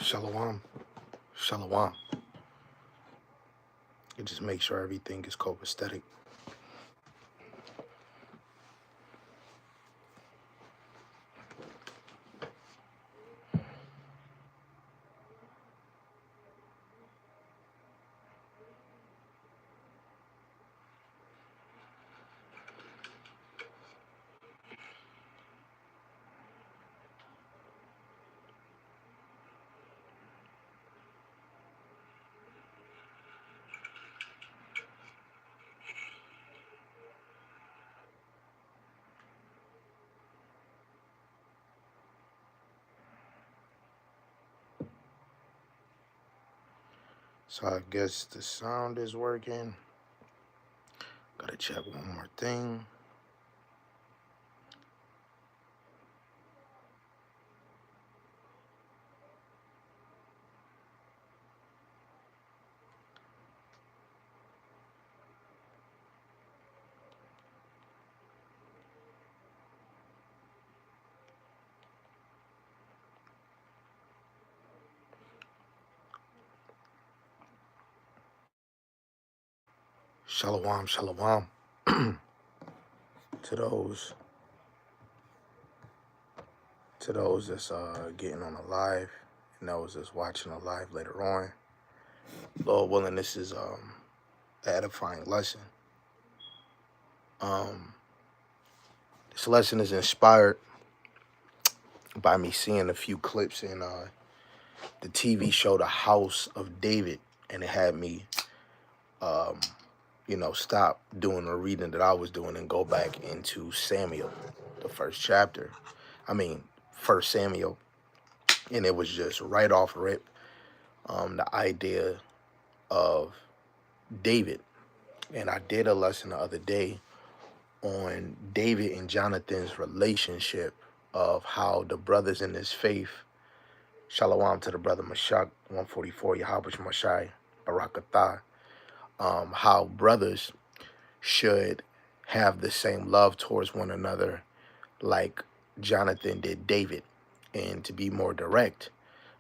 Shalom. Shalom. You just make sure everything is copacetic. So I guess the sound is working. Gotta check one more thing. Shalom, shalom. to those that's getting on the live and those that's watching the live later on. Lord willing, this is an edifying lesson. This lesson is inspired by me seeing a few clips in the TV show The House of David, and it had me stop doing the reading that I was doing and go back into Samuel, the first chapter. First Samuel, and it was just right off rip, the idea of David. And I did a lesson the other day on David and Jonathan's relationship, of how the brothers in this faith, Shalom to the brother Mashak 144, Yahabush Mashai, Barakatah, how brothers should have the same love towards one another like Jonathan did David. And to be more direct,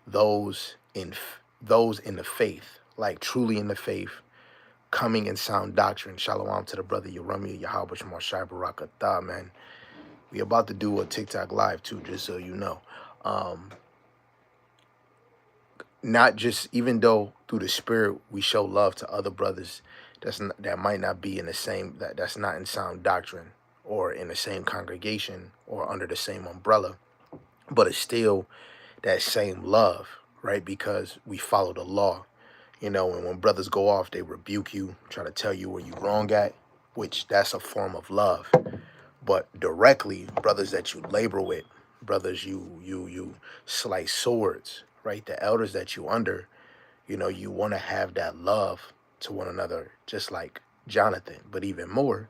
those in the faith, like truly in the faith, coming in sound doctrine. Shalom to the brother Yeremi Yahabush Mashai Barakatah, man. We about to do a TikTok live too, just so you know. Not just, even though through the spirit we show love to other brothers that might not be in the same, that's not in sound doctrine or in the same congregation or under the same umbrella, but it's still that same love, right? Because we follow the law, and when brothers go off, they rebuke you, try to tell you where you're wrong at, which that's a form of love. But directly, brothers that you labor with, brothers you slice swords, right? The elders that you under, you want to have that love to one another, just like Jonathan. But even more,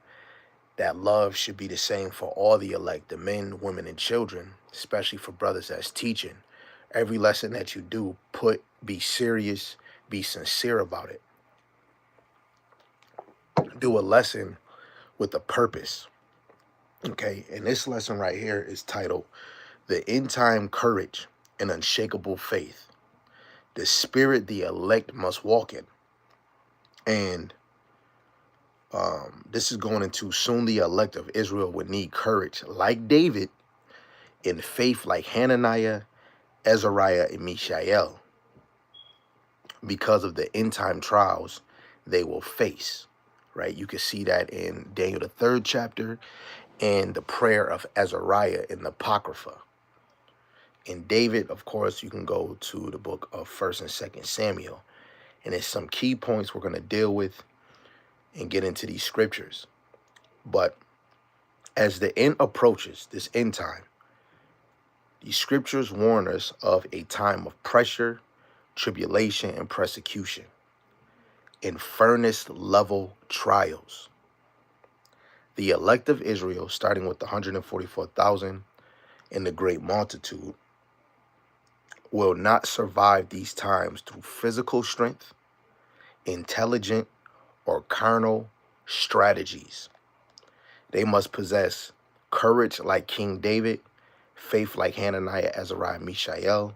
that love should be the same for all the elect, the men, women, and children, especially for brothers that's teaching. Every lesson that you do, be serious, be sincere about it. Do a lesson with a purpose. Okay, and this lesson right here is titled The End Time Courage and Unshakable Faith, the spirit the elect must walk in. And this is going into soon the elect of Israel would need courage like David, in faith like Hananiah, Azariah, and Mishael, because of the end time trials they will face, right? You can see that in Daniel, the 3rd chapter, and the prayer of Azariah in the Apocrypha. In David, of course, you can go to the book of 1st and 2nd Samuel. And there's some key points we're going to deal with and get into these scriptures. But as the end approaches, this end time, these scriptures warn us of a time of pressure, tribulation, and persecution, in furnace level trials. The elect of Israel, starting with the 144,000 and the great multitude, will not survive these times through physical strength, intelligent, or carnal strategies. They must possess courage like King David, faith like Hananiah, Azariah, Mishael,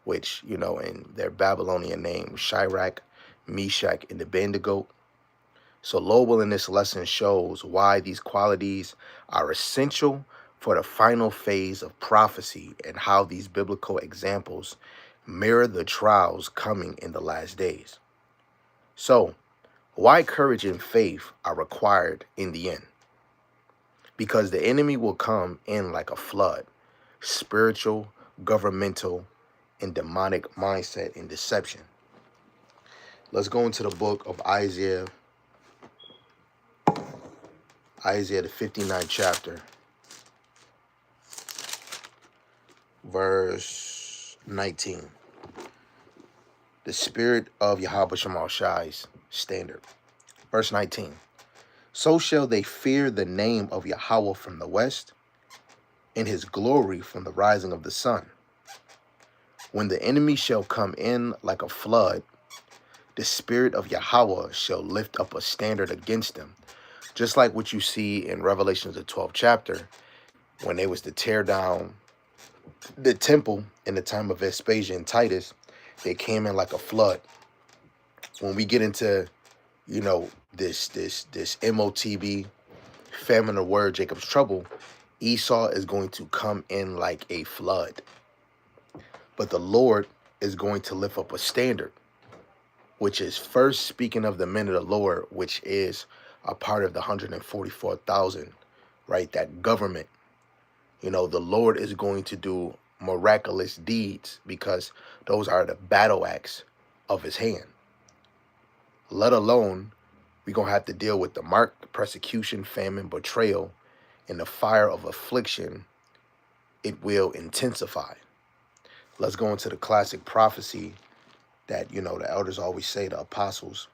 which, in their Babylonian name, Shadrach, Meshach, and Abednego. So Lowell in this lesson shows why these qualities are essential for the final phase of prophecy and how these biblical examples mirror the trials coming in the last days. So, why courage and faith are required in the end? Because the enemy will come in like a flood, spiritual, governmental, and demonic mindset and deception. Let's go into the book of Isaiah, the 59th chapter, verse 19. The spirit of Yahweh Shema Shai's standard. Verse 19. So shall they fear the name of Yahweh from the west, and his glory from the rising of the sun. When the enemy shall come in like a flood, the spirit of Yahweh shall lift up a standard against them. Just like what you see in Revelations, the 12th chapter, when they was to tear down the temple in the time of Vespasian and Titus, they came in like a flood. When we get into, this MOTB, famine of word, Jacob's trouble, Esau is going to come in like a flood. But the Lord is going to lift up a standard, which is first speaking of the men of the Lord, which is a part of the 144,000, right? That government. The Lord is going to do miraculous deeds because those are the battle axe of his hand. Let alone, we're going to have to deal with the mark, persecution, famine, betrayal, and the fire of affliction. It will intensify. Let's go into the classic prophecy that, the elders always say, the apostles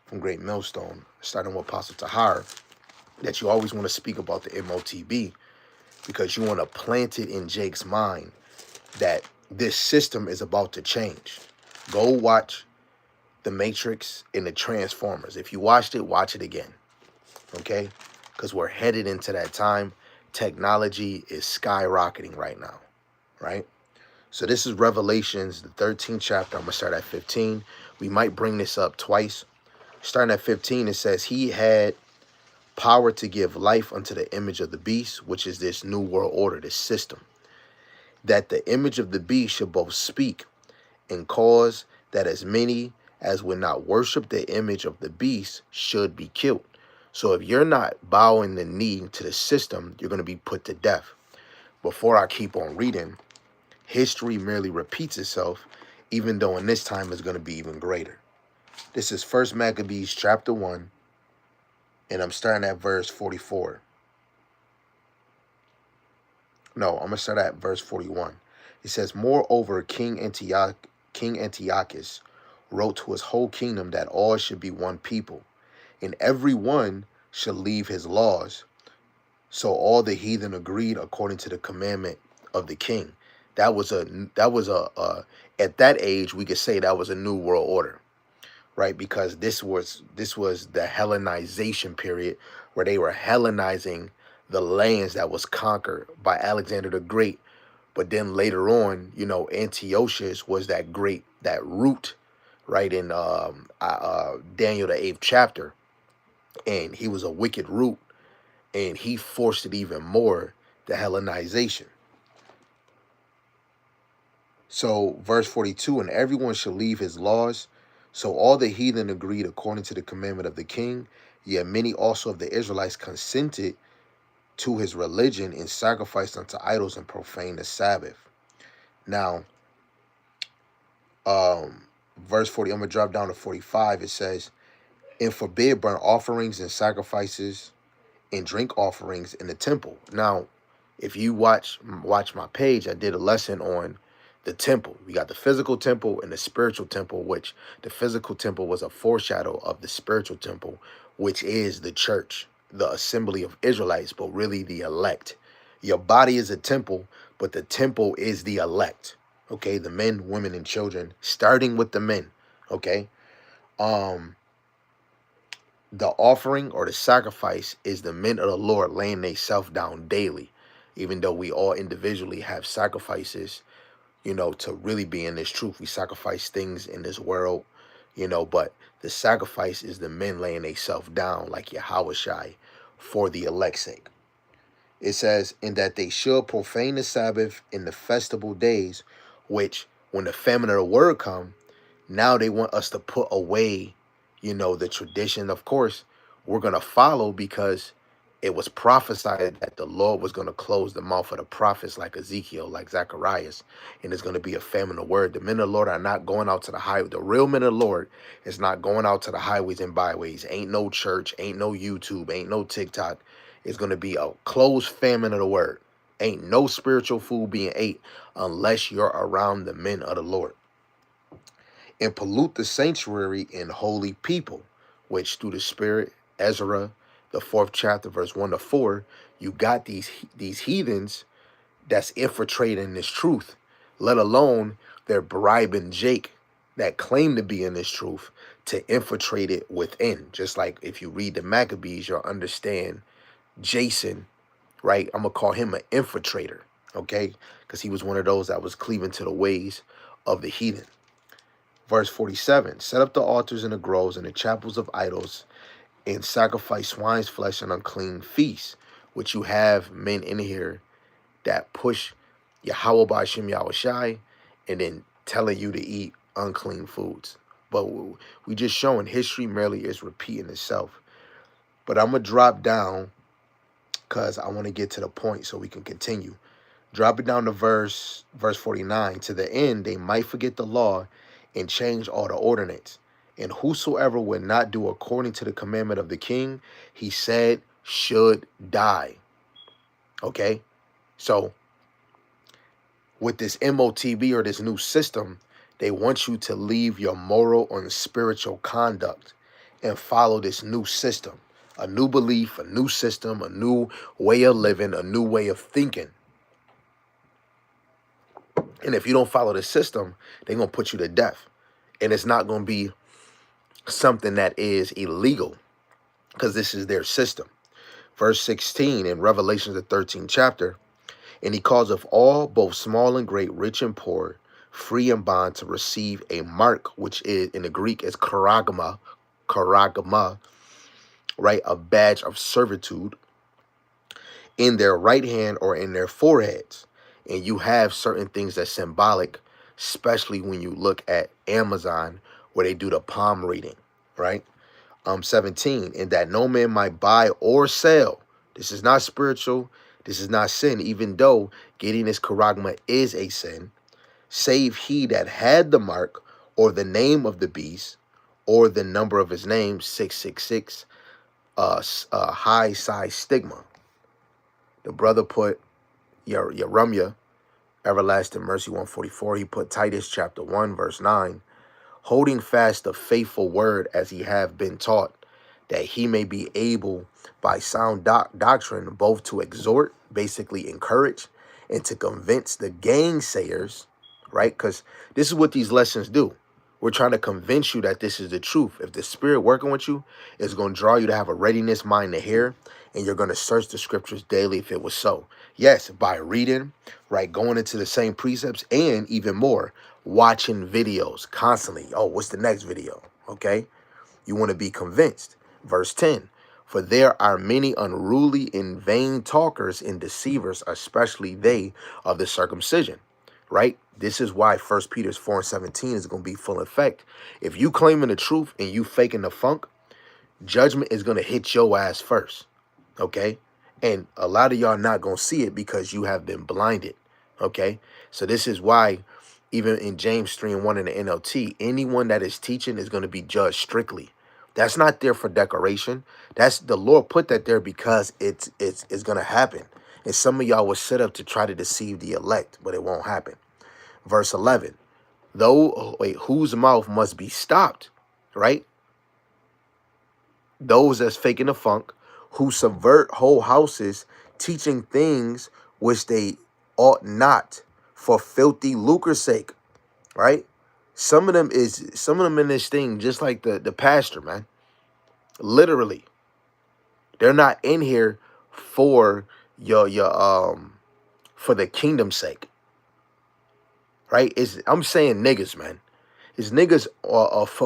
from Great Millstone, starting with Apostle Tahar, that you always want to speak about the MOTB because you want to plant it in Jake's mind that this system is about to change. Go watch The Matrix and the Transformers. If you watched it, watch it again, okay? Because we're headed into that time. Technology is skyrocketing right now, right? So this is Revelations, the 13th chapter. I'm going to start at 15. We might bring this up twice. Starting at 15, it says, he had power to give life unto the image of the beast, which is this new world order, this system, that the image of the beast should both speak and cause that as many as would not worship the image of the beast should be killed. So if you're not bowing the knee to the system, you're going to be put to death. Before I keep on reading, history merely repeats itself, even though in this time it's going to be even greater. This is 1 Maccabees chapter 1, and I'm starting at verse 44. No, I'm going to start at verse 41. It says, moreover, King Antiochus wrote to his whole kingdom that all should be one people, and every one should leave his laws. So all the heathen agreed according to the commandment of the king. That was a at that age we could say that was a new world order, right? Because this was the Hellenization period where they were Hellenizing the lands that was conquered by Alexander the Great. But then later on, Antiochus was that root, right, in Daniel the 8th chapter, and he was a wicked root, and he forced it even more, the Hellenization. So verse 42, and everyone shall leave his laws. So all the heathen agreed according to the commandment of the king. Yet many also of the Israelites consented to his religion and sacrificed unto idols and profaned the Sabbath. Now, verse 40, I'm going to drop down to 45. It says, and forbid burnt offerings and sacrifices and drink offerings in the temple. Now, if you watch my page, I did a lesson on the temple. We got the physical temple and the spiritual temple, which the physical temple was a foreshadow of the spiritual temple, which is the church, the assembly of Israelites, but really the elect. Your body is a temple, but the temple is the elect. Okay, the men, women, and children, starting with the men. Okay. The offering or the sacrifice is the men of the Lord laying themselves down daily, even though we all individually have sacrifices, to really be in this truth. We sacrifice things in this world, but the sacrifice is the men laying themselves down like Yahushai for the elect's sake. It says, in that they should profane the Sabbath in the festival days, which when the famine of the word come, now they want us to put away, the tradition. Of course, we're going to follow because it was prophesied that the Lord was going to close the mouth of the prophets like Ezekiel, like Zacharias, and there's going to be a famine of word. The men of the Lord are not going out to the highway. The real men of the Lord is not going out to the highways and byways. Ain't no church, ain't no YouTube, ain't no TikTok. It's going to be a closed famine of the word. Ain't no spiritual food being ate unless you're around the men of the Lord. And pollute the sanctuary and holy people, which through the Spirit, Ezra, the 4th chapter, verse 1-4, you got these heathens that's infiltrating this truth, let alone they're bribing Jake that claim to be in this truth to infiltrate it within. Just like if you read the Maccabees, you'll understand Jason, right? I'm going to call him an infiltrator, okay? Because he was one of those that was cleaving to the ways of the heathen. Verse 47, set up the altars in the groves and the chapels of idols and sacrifice swine's flesh and unclean feasts, which you have men in here that push Yahweh B'Shem Yahushai and then telling you to eat unclean foods. But we just showing history merely is repeating itself. But I'm going to drop down because I want to get to the point so we can continue. Drop it down to verse 49. To the end, they might forget the law and change all the ordinance. And whosoever would not do according to the commandment of the king, he said, should die. Okay? So, with this MOTB or this new system, they want you to leave your moral or spiritual conduct and follow this new system. A new belief, a new system, a new way of living, a new way of thinking. And if you don't follow the system, they're going to put you to death. And it's not going to be something that is illegal because this is their system. Verse 16 in Revelation, the 13th chapter, and he causeth all, both small and great, rich and poor, free and bond, to receive a mark, which is in the Greek is charagma, right? A badge of servitude in their right hand or in their foreheads. And you have certain things that's symbolic, especially when you look at Amazon where they do the palm reading, right? 17, and that no man might buy or sell. This is not spiritual. This is not sin, even though getting this charagma is a sin, save he that had the mark or the name of the beast or the number of his name, 666, high size stigma. The brother put Yerumya, everlasting mercy, 144. He put Titus chapter 1, verse 9, holding fast the faithful word as he have been taught, that he may be able by sound doctrine both to exhort, basically encourage, and to convince the gainsayers, right? Because this is what these lessons do. We're trying to convince you that this is the truth. If the Spirit working with you is going to draw you to have a readiness mind to hear, and you're going to search the scriptures daily if it was so. Yes, by reading, right, going into the same precepts, and even more, watching videos constantly. Oh, what's the next video? Okay? You want to be convinced. Verse 10, for there are many unruly and vain talkers and deceivers, especially they of the circumcision. Right? This is why 1 Peter 4:17 is going to be full effect. If you claiming the truth and you faking the funk, judgment is going to hit your ass first. Okay? And a lot of y'all not going to see it because you have been blinded. Okay? So this is why even in James 3:1 in the NLT, anyone that is teaching is going to be judged strictly. That's not there for decoration. That's the Lord put that there because it's going to happen. And some of y'all will set up to try to deceive the elect, but it won't happen. Verse 11, whose mouth must be stopped, right? Those that's faking the funk, who subvert whole houses, teaching things which they ought not, for filthy lucre's sake, right? Some of them in this thing, just like the pastor, man. Literally, they're not in here for your for the kingdom's sake. right? I'm saying niggas, man. It's niggas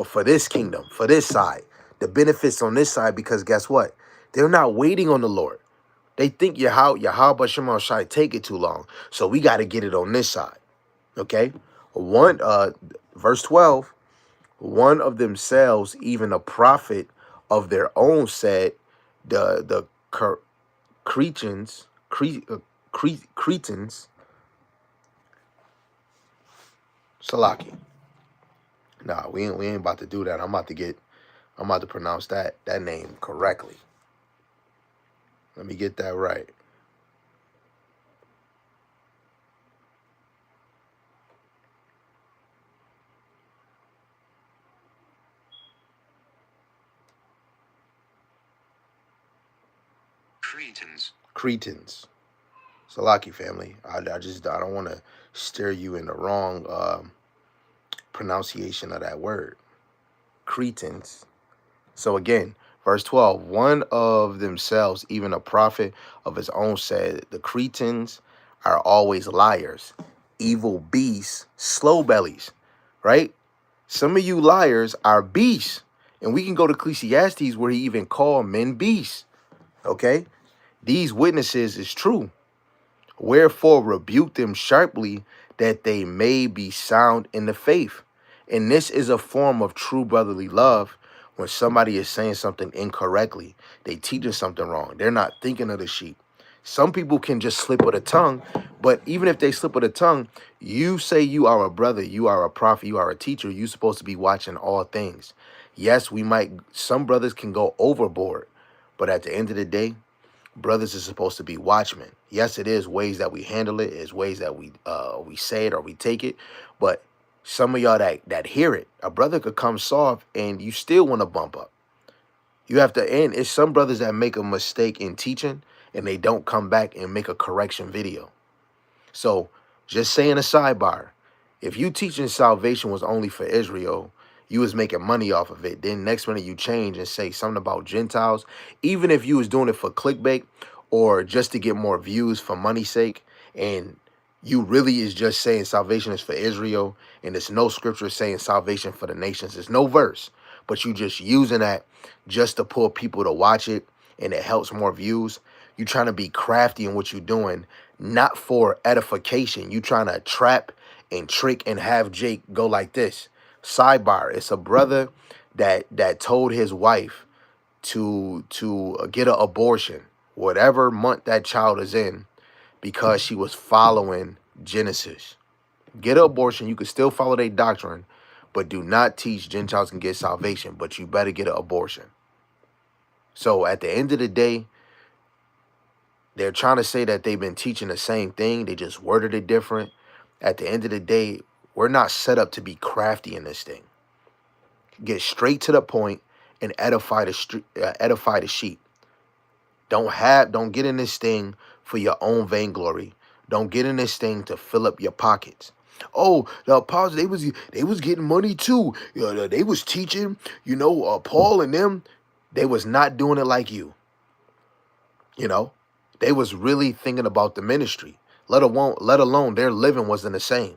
for this kingdom, for this side. The benefits on this side, because guess what? They're not waiting on the Lord. They think Yahweh Shema Shai take it too long. So we got to get it on this side. Okay? Verse 12, one of themselves, even a prophet of their own, said, the Cretans, Cretans, Salaki. Nah, we ain't about to do that. I'm about to pronounce that name correctly. Let me get that right. Cretans. Salaki family. I don't want to steer you in the wrong pronunciation of that word. Cretans. So again, verse 12, one of themselves, even a prophet of his own, said, the Cretans are always liars, evil beasts, slow bellies, right? Some of you liars are beasts. And we can go to Ecclesiastes where he even called men beasts, okay? These witnesses is true. Wherefore rebuke them sharply, that they may be sound in the faith. And this is a form of true brotherly love. When somebody is saying something incorrectly, they teaching something wrong, they're not thinking of the sheep. Some people can just slip of the tongue, but even if they slip of the tongue, you say you are a brother, you are a prophet, you are a teacher, you're supposed to be watching all things. Yes, some brothers can go overboard, but at the end of the day, brothers are supposed to be watchmen. Yes, it is ways that we handle it, is ways that we say it or we take it. But some of y'all that hear it, a brother could come soft and you still want to bump up. You have to end. It's some brothers that make a mistake in teaching and they don't come back and make a correction video. So just saying a sidebar, if you teaching salvation was only for Israel, you was making money off of it. Then next minute you change and say something about Gentiles, even if you was doing it for clickbait or just to get more views for money's sake, and you really is just saying salvation is for Israel, and there's no scripture saying salvation for the nations. There's no verse, but you just using that just to pull people to watch it, and it helps more views. You trying to be crafty in what you're doing, not for edification. You trying to trap and trick and have Jake go like this. Sidebar, it's a brother that told his wife to get an abortion, whatever month that child is in, because she was following Genesis. Get an abortion. You can still follow their doctrine, but do not teach Gentiles can get salvation, but you better get an abortion. So at the end of the day, they're trying to say that they've been teaching the same thing. They just worded it different. At the end of the day, we're not set up to be crafty in this thing. Get straight to the point and edify the sheep. Don't get in this thing for your own vainglory. Don't get in this thing to fill up your pockets. Oh, the apostles, they was getting money too. They was teaching, Paul and them, they was not doing it like you. They was really thinking about the ministry. Let alone their living wasn't the same.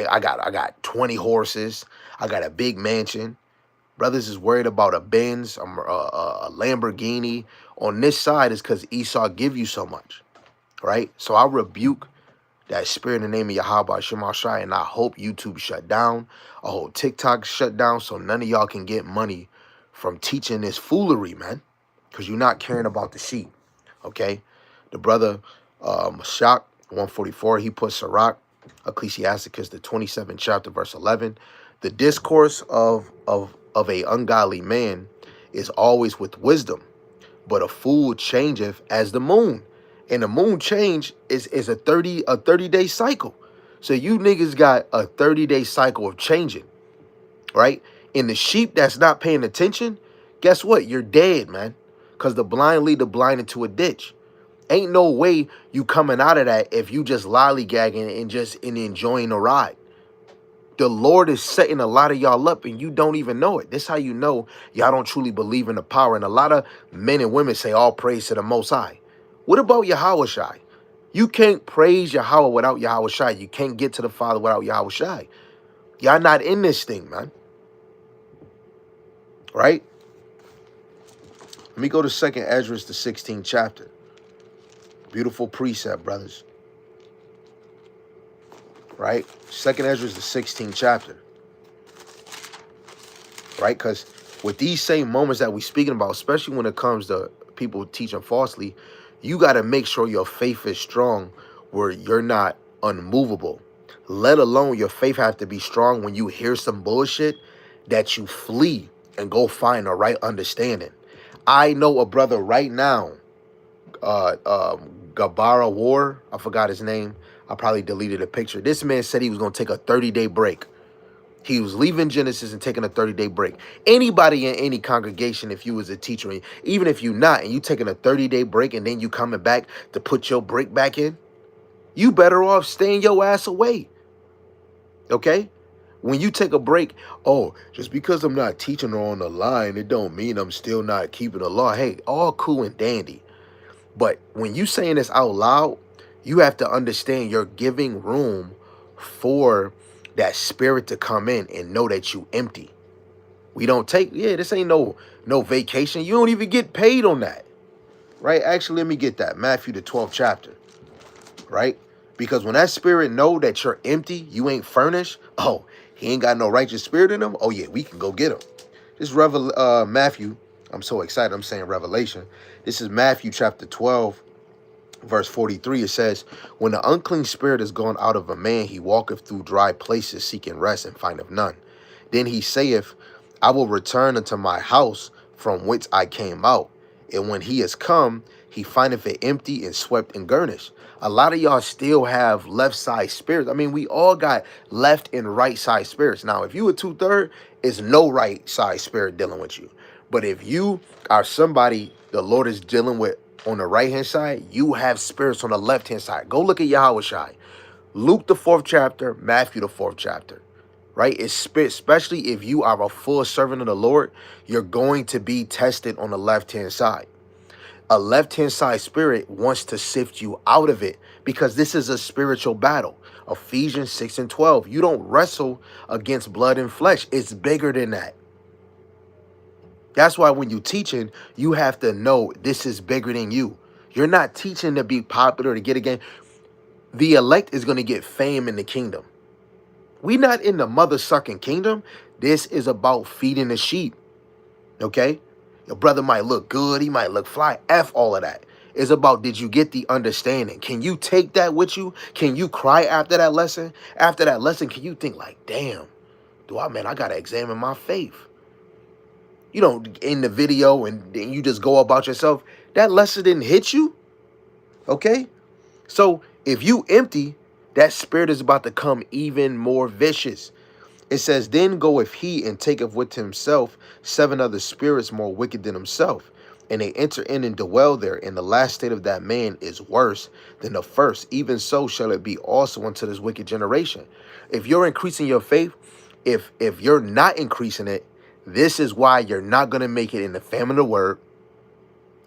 I got 20 horses. I got a big mansion. Brothers is worried about a Benz, a Lamborghini. On this side is because Esau give you so much, right? So I rebuke that spirit in the name of Yahweh Shema Shai, and I hope YouTube shut down. I hope TikTok shut down so none of y'all can get money from teaching this foolery, man, because you're not caring about the sheep, okay? The brother Mashak 144, he put Sirach, Ecclesiasticus, the 27th chapter, verse 11. The discourse of a ungodly man is always with wisdom, but a fool changeth as the moon. And the moon change is a 30-day cycle. So you niggas got a 30-day cycle of changing, right? And the sheep that's not paying attention, guess what? You're dead, man. Because the blind lead the blind into a ditch. Ain't no way you coming out of that if you just lollygagging and just enjoying the ride. The Lord is setting a lot of y'all up and you don't even know it. This is how you know y'all don't truly believe in the power. And a lot of men and women say all praise to the Most High. What about Yahweh Shai? You can't praise Yahweh without Yahweh Shai. You can't get to the Father without Yahweh Shai. Y'all not in this thing, man. Right? Let me go to 2nd Ezra, the 16th chapter. Beautiful precept, brothers. Right? 2nd Ezra, the 16th chapter. Right? Because with these same moments that we're speaking about, especially when it comes to people teaching falsely, you got to make sure your faith is strong where you're not unmovable. Let alone your faith have to be strong when you hear some bullshit that you flee and go find a right understanding. I know a brother right now, Gabara War, I forgot his name. I probably deleted a picture. This man said he was going to take a 30-day break. He was leaving Genesis and taking a 30-day break. Anybody in any congregation, if you was a teacher, even if you not, and you taking a 30-day break and then you coming back to put your break back in, you better off staying your ass away. Okay? When you take a break, oh, just because I'm not teaching on the line, it don't mean I'm still not keeping the law. Hey, all cool and dandy. But when you saying this out loud, you have to understand you're giving room for that spirit to come in and know that you empty. We don't take, this ain't no vacation. You don't even get paid on that. Right? Actually, let me get that. Matthew, the 12th chapter. Right? Because when that spirit know that you're empty, you ain't furnished, oh, he ain't got no righteous spirit in him. Oh, yeah, we can go get him. This Matthew, I'm so excited. I'm saying Revelation. This is Matthew chapter 12, verse 43. It says, when the unclean spirit is gone out of a man, he walketh through dry places, seeking rest, and findeth none. Then he saith, I will return unto my house from whence I came out. And when he is come, he findeth it empty and swept and garnished. A lot of y'all still have left side spirits. I mean, we all got left and right side spirits. Now, if you a 2/3, it's no right side spirit dealing with you. But if you are somebody the Lord is dealing with on the right hand side, you have spirits on the left hand side. Go look at Yahweh Shai. Luke the 4th chapter, Matthew the 4th chapter. Right? Especially if you are a full servant of the Lord, you're going to be tested on the left-hand side. A left-hand side spirit wants to sift you out of it because this is a spiritual battle. Ephesians 6 and 12. You don't wrestle against blood and flesh. It's bigger than that. That's why when you're teaching, you have to know this is bigger than you. You're not teaching to be popular, to get a game. The elect is going to get fame in the kingdom. We not in the mother-sucking kingdom. This is about feeding the sheep. Okay? Your brother might look good. He might look fly. F all of that. It's about, did you get the understanding? Can you take that with you? Can you cry after that lesson? After that lesson, can you think like, damn, I got to examine my faith. You know, in the video and then you just go about yourself. That lesson didn't hit you. Okay? So if you empty, that spirit is about to come even more vicious. It says, then goeth he and taketh with himself 7 other spirits more wicked than himself. And they enter in and dwell there. And the last state of that man is worse than the first. Even so shall it be also unto this wicked generation. If you're increasing your faith, if you're not increasing it, this is why you're not going to make it in the famine of the word,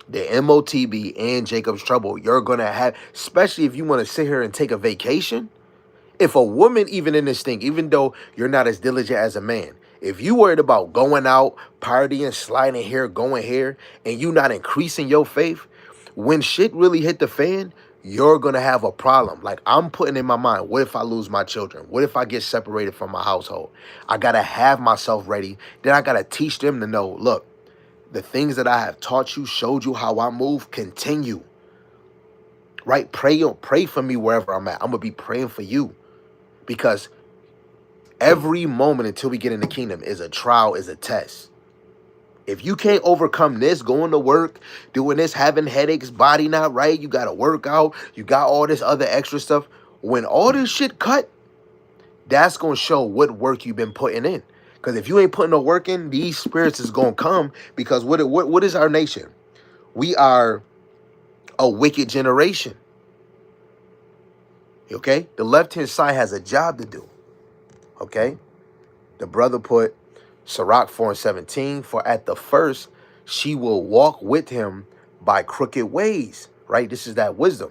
the MOTB, and Jacob's trouble. You're going to have, especially if you want to sit here and take a vacation. If a woman, even in this thing, even though you're not as diligent as a man, if you worried about going out, partying, sliding here, going here, and you not increasing your faith, when shit really hit the fan, you're going to have a problem. Like, I'm putting in my mind, what if I lose my children? What if I get separated from my household? I got to have myself ready. Then I got to teach them to know, look, the things that I have taught you, showed you how I move, continue. Right? Pray for me wherever I'm at. I'm going to be praying for you. Because every moment until we get in the kingdom is a trial, is a test. If you can't overcome this, going to work, doing this, having headaches, body not right, you got to work out, you got all this other extra stuff. When all this shit cut, that's going to show what work you've been putting in. Because if you ain't putting no work in, these spirits is going to come. Because what is our nation? We are a wicked generation. Okay? The left-hand side has a job to do. Okay? The brother put Sirach 4:17, for at the first she will walk with him by crooked ways. Right? This is that wisdom.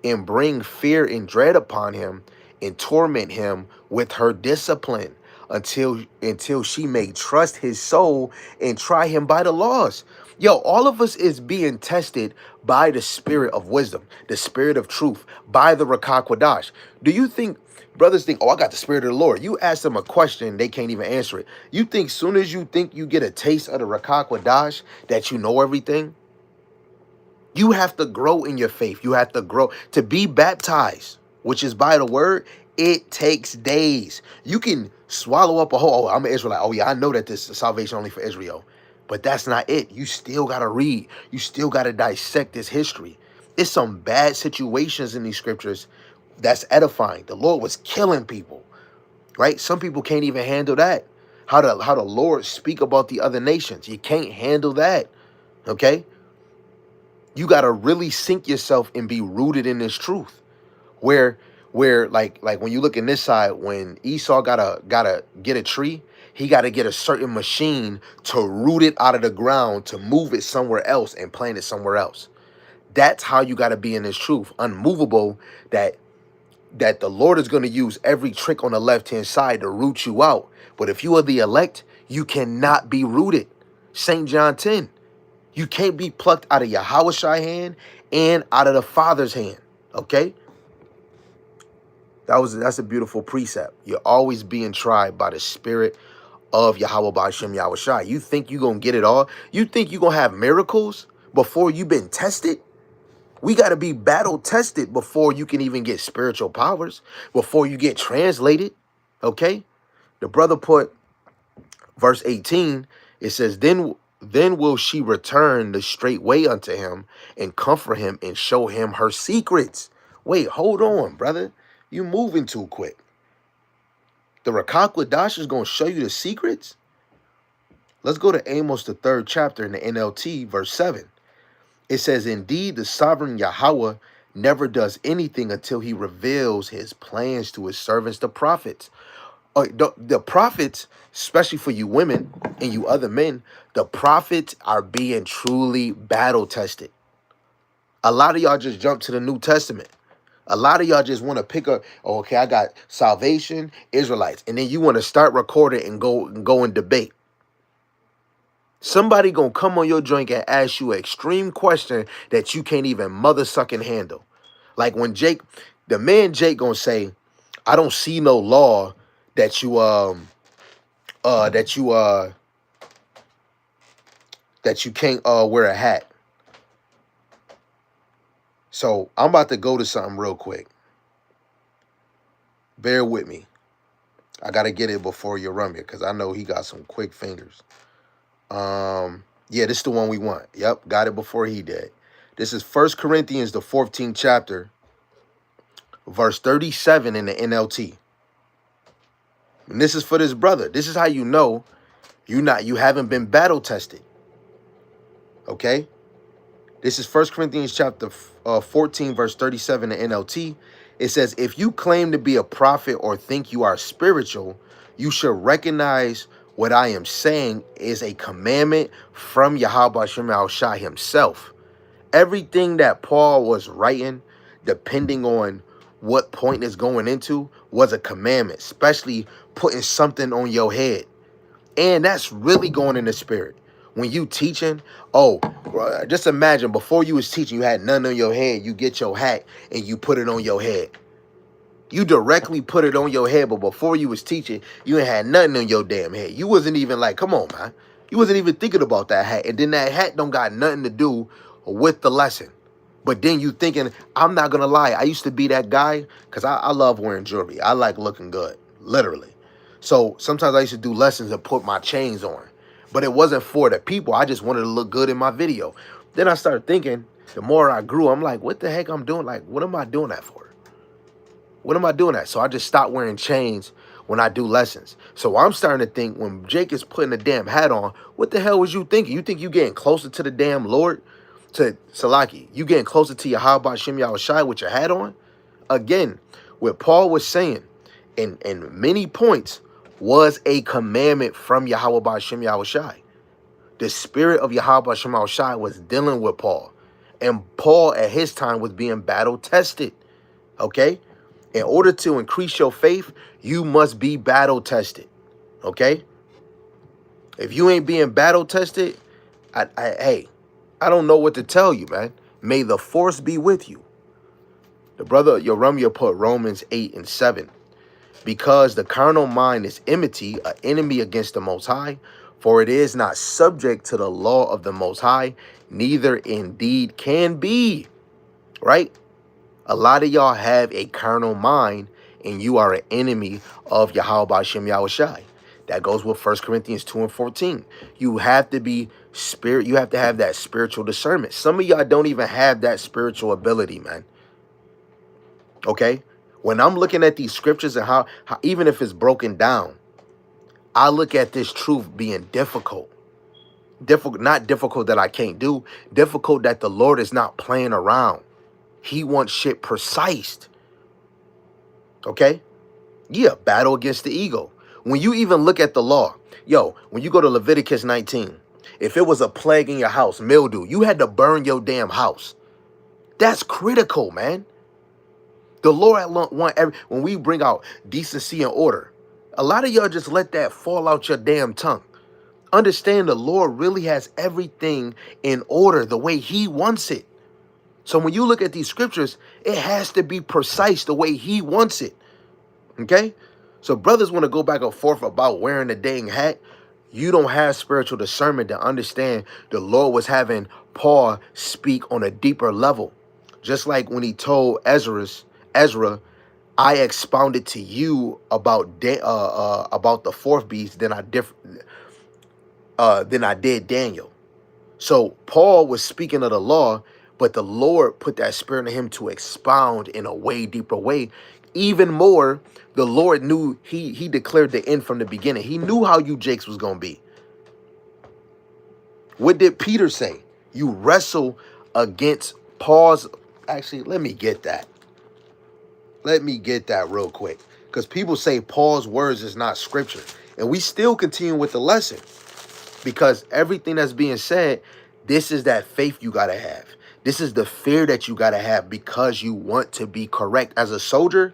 and bring fear and dread upon him and torment him with her discipline until she may trust his soul and try him by the laws. Yo, all of us is being tested by the spirit of wisdom, the spirit of truth, by the Rakakwadash. Do you think brothers think, oh, I got the spirit of the Lord? You ask them a question, they can't even answer it. You think soon as you think you get a taste of the Rakakwadash that you know everything? You have to grow in your faith. You have to grow to be baptized, which is by the word. It takes days. You can swallow up a whole, oh, I'm an Israelite. Oh, yeah, I know that this is salvation only for Israel. But that's not it. You still got to read. You still got to dissect this history. It's some bad situations in these scriptures that's edifying. The Lord was killing people, right? Some people can't even handle that. How the Lord speak about the other nations. You can't handle that, okay? You got to really sink yourself and be rooted in this truth. Where like when you look in this side, when Esau gotta get a tree, he got to get a certain machine to root it out of the ground, to move it somewhere else and plant it somewhere else. That's how you got to be in this truth, unmovable, that the Lord is going to use every trick on the left-hand side to root you out. But if you are the elect, you cannot be rooted. St. John 10. You can't be plucked out of Yahweh's hand and out of the Father's hand. Okay? That's a beautiful precept. You're always being tried by the spirit of Yahweh Ba'ashem Yahushai. You think you're going to get it all? You think you're going to have miracles before you've been tested? We got to be battle tested before you can even get spiritual powers, before you get translated. Okay? The brother put verse 18. It says, then will she return the straight way unto him and comfort him and show him her secrets. Wait, hold on, brother. You moving too quick. The Rakakwadash is going to show you the secrets? Let's go to Amos, the 3rd chapter in the NLT, verse 7. It says, indeed, the sovereign Yahweh never does anything until he reveals his plans to his servants, the prophets. The prophets, especially for you women and you other men, the prophets are being truly battle tested. A lot of y'all just jump to the New Testament. A lot of y'all just want to pick up, oh, okay, I got salvation, Israelites, and then you want to start recording and go and debate. Somebody gonna come on your joint and ask you an extreme question that you can't even mother sucking handle. Like when the man Jake gonna say, I don't see no law that you can't wear a hat. So I'm about to go to something real quick. Bear with me. I gotta get it before you run me, because I know he got some quick fingers. Yeah, this is the one we want. Yep, got it before he did. This is 1 Corinthians, the 14th chapter, verse 37 in the NLT. And this is for this brother. This is how you know you haven't been battle tested. Okay? This is 1 Corinthians chapter 14, verse 37 in NLT. It says, if you claim to be a prophet or think you are spiritual, you should recognize what I am saying is a commandment from Yahweh Shem Shai himself. Everything that Paul was writing, depending on what point it's going into, was a commandment, especially putting something on your head. And that's really going in the spirit. When you teaching, just imagine before you was teaching, you had nothing on your head. You get your hat and you put it on your head. You directly put it on your head, but before you was teaching, you ain't had nothing on your damn head. You wasn't even like, come on, man. You wasn't even thinking about that hat. And then that hat don't got nothing to do with the lesson. But then you thinking, I'm not going to lie. I used to be that guy because I love wearing jewelry. I like looking good, literally. So sometimes I used to do lessons and put my chains on. But it wasn't for the people. I just wanted to look good in my video. Then I started thinking, the more I grew, I'm like, what the heck I'm doing? Like, what am I doing that for? What am I doing that? So I just stopped wearing chains when I do lessons. So I'm starting to think when Jake is putting a damn hat on, what the hell was you thinking? You think you getting closer to the damn Lord? To Salaki, you getting closer to Yahweh Shem Yahushai with your hat on? Again, what Paul was saying in many points was a commandment from Yahweh Shem Yahushai. The spirit of Yahweh Shem Yahushai was dealing with Paul. And Paul at his time was being battle tested. Okay? In order to increase your faith, you must be battle tested. Okay? If you ain't being battle tested, hey, I don't know what to tell you, man. May the force be with you. The brother Yoramia put Romans 8:7. Because the carnal mind is enmity, an enemy against the Most High, for it is not subject to the law of the Most High, neither indeed can be. Right? A lot of y'all have a carnal mind, and you are an enemy of Yahweh Shem Yahushai. That goes with 1 Corinthians 2:14. You have to be spirit. You have to have that spiritual discernment. Some of y'all don't even have that spiritual ability, man. Okay? When I'm looking at these scriptures and how even if it's broken down, I look at this truth being difficult. Difficult, not difficult that I can't do, difficult that the Lord is not playing around. He wants shit precise. Okay? Yeah, battle against the ego. When you even look at the law, when you go to Leviticus 19, if it was a plague in your house, mildew, you had to burn your damn house. That's critical, man. The Lord want when we bring out decency and order, a lot of y'all just let that fall out your damn tongue. Understand the Lord really has everything in order the way he wants it. So when you look at these scriptures, it has to be precise the way he wants it. Okay? So brothers want to go back and forth about wearing the dang hat. You don't have spiritual discernment to understand the Lord was having Paul speak on a deeper level. Just like when he told Ezra, I expounded to you about the fourth beast than I did Daniel. So Paul was speaking of the law, but the Lord put that spirit in him to expound in a way deeper way. Even more, the Lord knew he declared the end from the beginning. He knew how you Jakes was going to be. What did Peter say? You wrestle against Paul's... Actually, let me get that. Let me get that real quick. Because people say Paul's words is not scripture. And we still continue with the lesson. Because everything that's being said, this is that faith you got to have. This is the fear that you got to have because you want to be correct. As a soldier,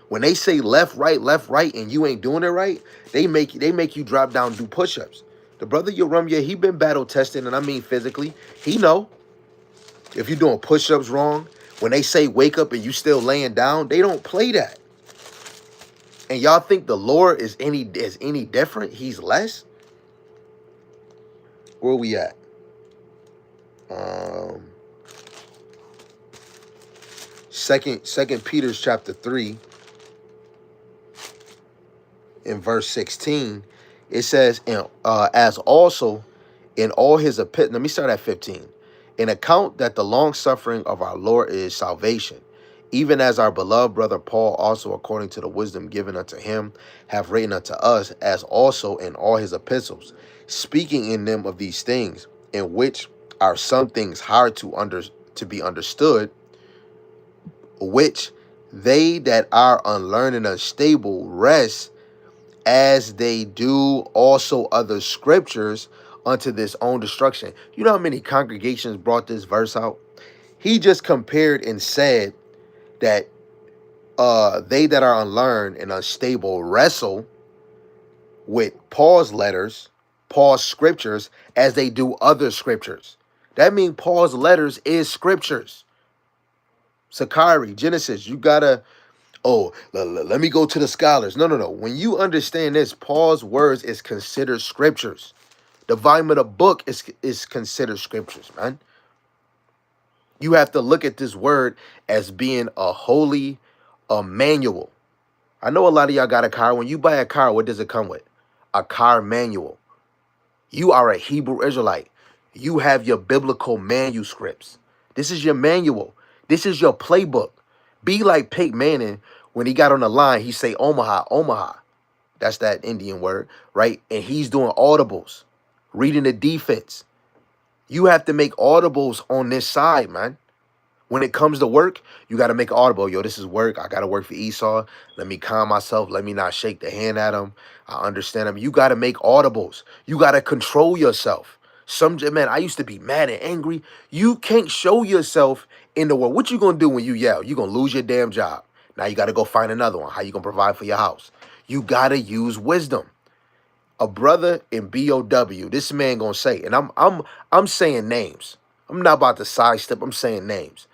when they say left, right, and you ain't doing it right, they make you drop down and do push-ups. The brother Yoramia, he been battle tested, and I mean physically. He know if you're doing push-ups wrong, when they say wake up and you still laying down, they don't play that. And y'all think the Lord is any different? He's less? Where we at? Second Peter's chapter 3 in verse 16, it says, as also in all his let me start at 15. In account that the long suffering of our Lord is salvation, even as our beloved brother Paul also according to the wisdom given unto him have written unto us, as also in all his epistles, speaking in them of these things, in which are some things hard to be understood, which they that are unlearned and unstable rest, as they do also other scriptures unto this own destruction. You know how many congregations brought this verse out? He just compared and said that they that are unlearned and unstable wrestle with Paul's letters, Paul's scriptures, as they do other scriptures. That means Paul's letters is scriptures. Sakari, Genesis, you gotta, let me go to the scholars. No. When you understand this, Paul's words is considered scriptures. The volume of the book is considered scriptures, man. You have to look at this word as being a holy manual. I know a lot of y'all got a car. When you buy a car, what does it come with? A car manual. You are a Hebrew Israelite. You have your biblical manuscripts. This is your manual. This is your playbook. Be like Peyton Manning when he got on the line. He say Omaha, Omaha. That's that Indian word, right? And he's doing audibles, reading the defense. You have to make audibles on this side, man. When it comes to work, you got to make an audible. Yo, this is work. I got to work for Esau. Let me calm myself. Let me not shake the hand at him. I understand him. You got to make audibles. You got to control yourself. Man, I used to be mad and angry. You can't show yourself in the world. What you gonna do when you yell? You gonna lose your damn job. Now you gotta go find another one. How you gonna provide for your house? You gotta use wisdom. A brother in BOW, this man gonna say, and I'm saying names. I'm not about to sidestep, I'm saying names.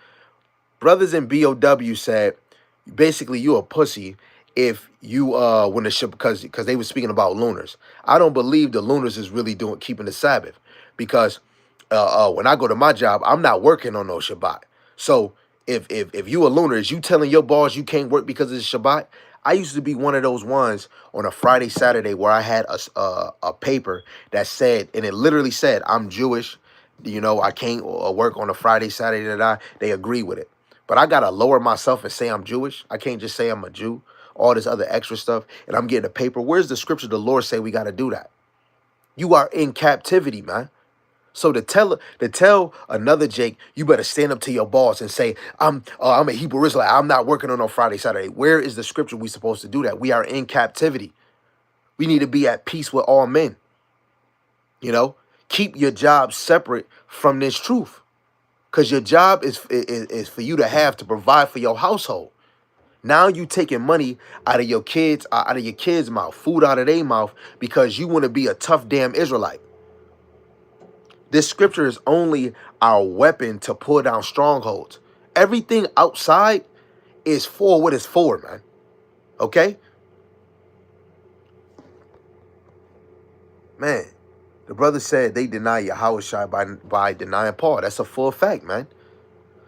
Brothers in BOW said, basically you a pussy if you when the ship because they were speaking about lunars. I don't believe the lunars is really doing keeping the Sabbath because when I go to my job, I'm not working on no Shabbat. So if you a lunar, is you telling your boss you can't work because it's Shabbat? I used to be one of those ones on a Friday, Saturday where I had a paper that said, and it literally said, I'm Jewish. You know, I can't work on a Friday, Saturday. They agree with it. But I got to lower myself and say I'm Jewish. I can't just say I'm a Jew. All this other extra stuff. And I'm getting a paper. Where's the scripture the Lord say we got to do that? You are in captivity, man. So to tell another Jake, you better stand up to your boss and say, I'm a Hebrew Israelite. I'm not working on Friday, Saturday. Where is the scripture we supposed to do that? We are in captivity. We need to be at peace with all men. You know, keep your job separate from this truth. Because your job is for you to have to provide for your household. Now you taking money out of your kids' mouth, food out of their mouth, because you want to be a tough damn Israelite. This scripture is only our weapon to pull down strongholds. Everything outside is for what it's for, man. Okay? Man, the brother said they deny Yahweh by denying Paul. That's a full fact, man.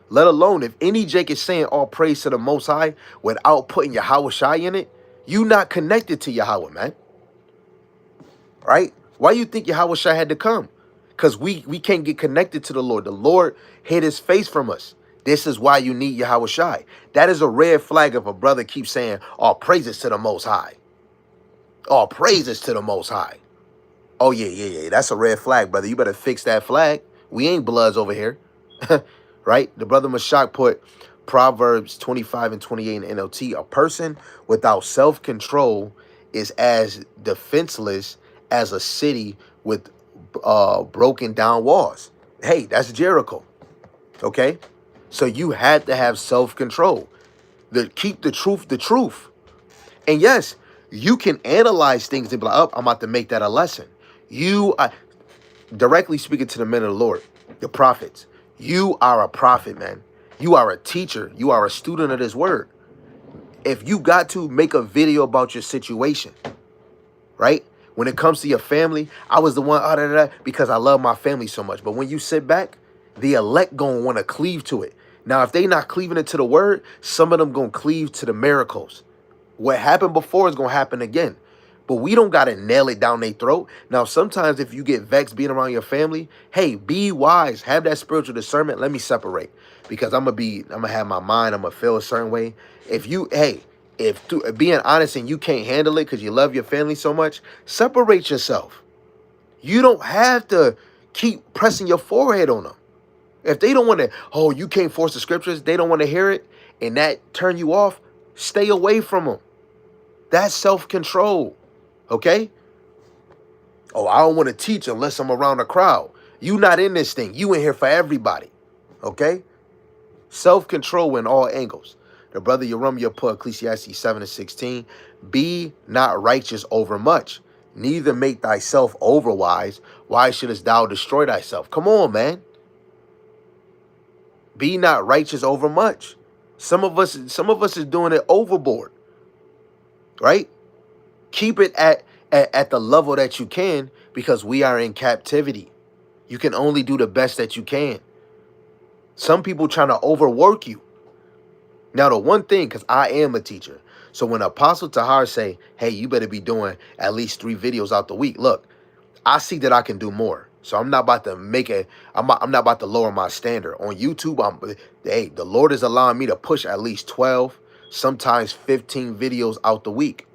Let alone if any Jake is saying all praise to the Most High without putting Yahweh in it, you not connected to Yahweh, man. Right? Why you think Yahweh had to come? Because we can't get connected to the Lord. The Lord hid his face from us. This is why you need Yahweh. That is a red flag if a brother keeps saying all praises to the Most High. All praises to the Most High. Oh, yeah. That's a red flag, brother. You better fix that flag. We ain't bloods over here. Right? The brother Mashak put Proverbs 25 and 28 in NLT. A person without self-control is as defenseless as a city with broken down walls. Hey, that's Jericho. Okay? So you had to have self-control. Keep the truth. And yes, you can analyze things and be like, oh, I'm about to make that a lesson. You are directly speaking to the men of the Lord, the prophets. You are a prophet, man. You are a teacher. You are a student of this word. If you got to make a video about your situation, right? When it comes to your family, I was the one because I love my family so much. But when you sit back, the elect gonna want to cleave to it. Now, if they not cleaving it to the word, some of them gonna cleave to the miracles. What happened before is gonna happen again. But we don't gotta nail it down their throat. Now, sometimes if you get vexed being around your family, hey, be wise. Have that spiritual discernment. Let me separate. Because I'm gonna have my mind, I'm gonna feel a certain way. If being honest and you can't handle it because you love your family so much, separate yourself. You don't have to keep pressing your forehead on them. If they don't want to, oh, you can't force the scriptures, they don't want to hear it, and that turn you off, stay away from them. That's self-control, okay? Oh, I don't want to teach unless I'm around a crowd. You not in this thing. You in here for everybody, okay? Self-control in all angles. The brother Yeremiah put Ecclesiastes 7 and 16. Be not righteous over much, neither make thyself overwise. Why shouldest thou destroy thyself? Come on, man. Be not righteous over much. Some of us is doing it overboard. Right? Keep it at the level that you can, because we are in captivity. You can only do the best that you can. Some people trying to overwork you. Now, the one thing, because I am a teacher, so when Apostle Tahar say, hey, you better be doing at least 3 videos out the week, look, I see that I can do more. So I'm not about to I'm not about to lower my standard. On YouTube, the Lord is allowing me to push at least 12, sometimes 15 videos out the week.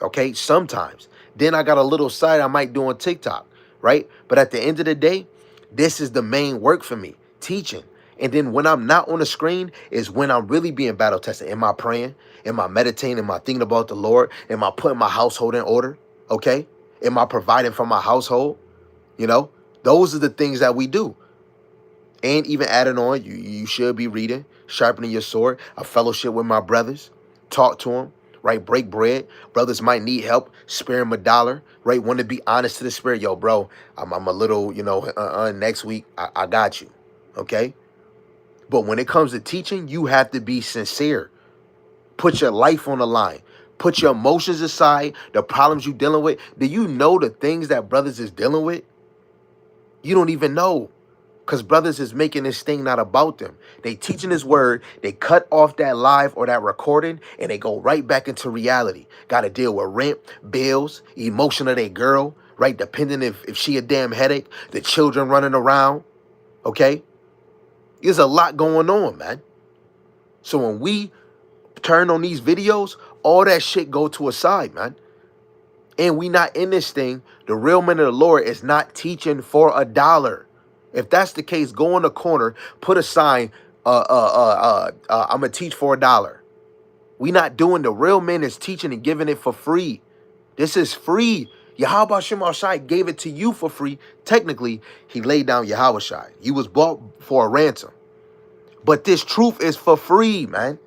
Okay, sometimes. Then I got a little side I might do on TikTok, right? But at the end of the day, this is the main work for me, teaching. And then when I'm not on the screen is when I'm really being battle tested. Am I praying? Am I meditating? Am I thinking about the Lord? Am I putting my household in order? Okay? Am I providing for my household? You know, Those are the things that we do. And even adding on, you should be reading, sharpening your sword, a fellowship with my brothers, talk to them, right? Break bread. Brothers might need help, spare them $1, right? Want to be honest to the spirit. Yo, bro, I'm a little, next week, I got you, okay? But when it comes to teaching, you have to be sincere. Put your life on the line. Put your emotions aside, the problems you're dealing with. Do you know the things that brothers is dealing with? You don't even know. Because brothers is making this thing not about them. They teaching this word, they cut off that live or that recording, and they go right back into reality. Got to deal with rent, bills, emotion of their girl, right? Depending if she a damn headache, the children running around, okay? There's a lot going on, man. So when we turn on these videos, all that shit go to a side, man. And we not in this thing. The real men of the Lord is not teaching for $1. If that's the case, go in the corner, put a sign, I'm gonna teach for $1. We not doing. The real men is teaching and giving it for free. This is free. Yahweh Shem Shai gave it to you for free. Technically, he laid down Yahweh Shai. You was bought for a ransom. But this truth is for free, man.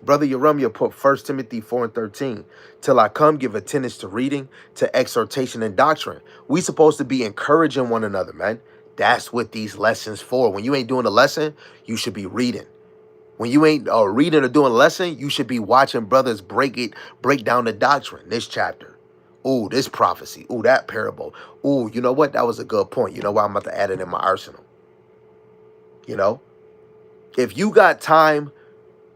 Brother Yeremiah put 1 Timothy 4:13. Till I come, give attendance to reading, to exhortation and doctrine. We supposed to be encouraging one another, man. That's what these lessons for. When you ain't doing a lesson, you should be reading. When you ain't reading or doing a lesson, you should be watching brothers break down the doctrine. This chapter. Ooh, this prophecy. Ooh, that parable. Ooh, you know what? That was a good point. You know what? I'm about to add it in my arsenal. You know? If you got time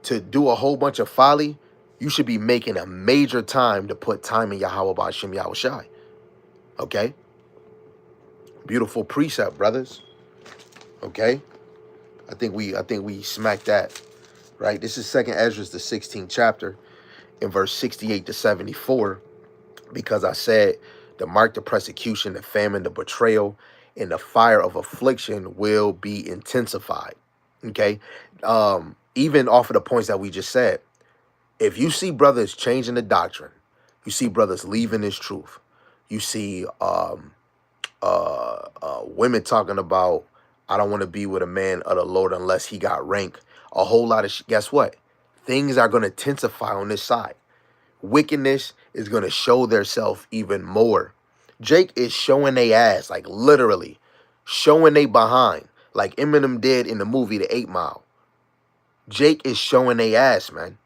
to do a whole bunch of folly, you should be making a major time to put time in Yahweh Ba'Shem Yahweh Shai. Okay? Beautiful precept, brothers. Okay? I think we smacked that. Right? This is 2nd Ezra, the 16th chapter, in verse 68 to 74. Because I said, the mark, the persecution, the famine, the betrayal, and the fire of affliction will be intensified. Okay? Even off of the points that we just said, if you see brothers changing the doctrine, you see brothers leaving this truth, you see women talking about, I don't want to be with a man of the Lord unless he got rank, a whole lot of guess what? Things are going to intensify on this side. Wickedness is going to show theirself even more. Jake is showing they ass, like literally showing they behind, like Eminem did in the movie The 8 Mile. Jake is showing they ass, man.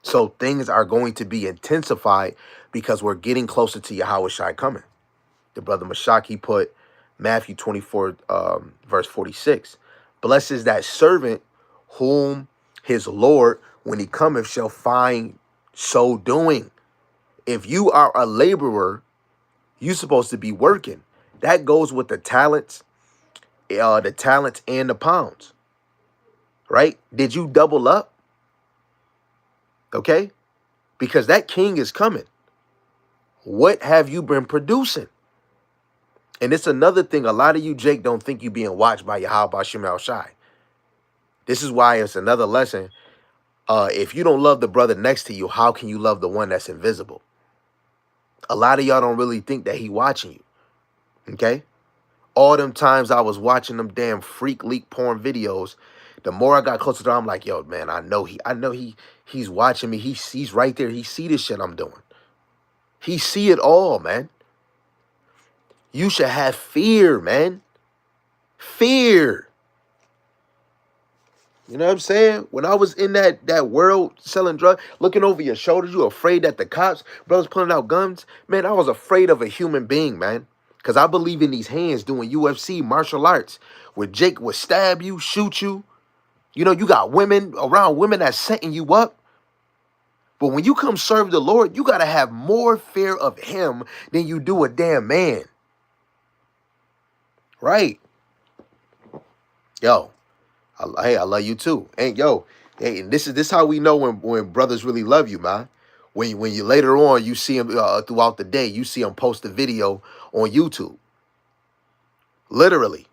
So things are going to be intensified because we're getting closer to Yahweh Shai coming. The brother Mashak, he put Matthew 24, verse 46. Blessed is that servant whom his Lord, when he cometh, shall find so doing. If you are a laborer, you're supposed to be working. That goes with the talents and the pounds. Right? Did you double up? Okay? Because that king is coming. What have you been producing? And it's another thing. A lot of you, Jake, don't think you being watched by Yahweh Ba'Shem Yahweh Shai. This is why it's another lesson. If you don't love the brother next to you, how can you love the one that's invisible? A lot of y'all don't really think that he watching you. Okay? All them times I was watching them damn freak leak porn videos, the more I got closer to him, I'm like, yo, man, I know he's watching me. He's right there. He see this shit I'm doing. He see it all, man. You should have fear, man. Fear. You know what I'm saying? When I was in that world selling drugs, looking over your shoulders, you afraid that the cops, brothers pulling out guns. Man, I was afraid of a human being, man. Because I believe in these hands doing UFC, martial arts, where Jake would stab you, shoot you. You know, you got women around women that's setting you up. But when you come serve the Lord, you got to have more fear of him than you do a damn man. Right? Yo, hey, I love you too. And yo, hey, and this is how we know when brothers really love you, man. When you later on, you see them throughout the day, you see them post a video on YouTube. Literally.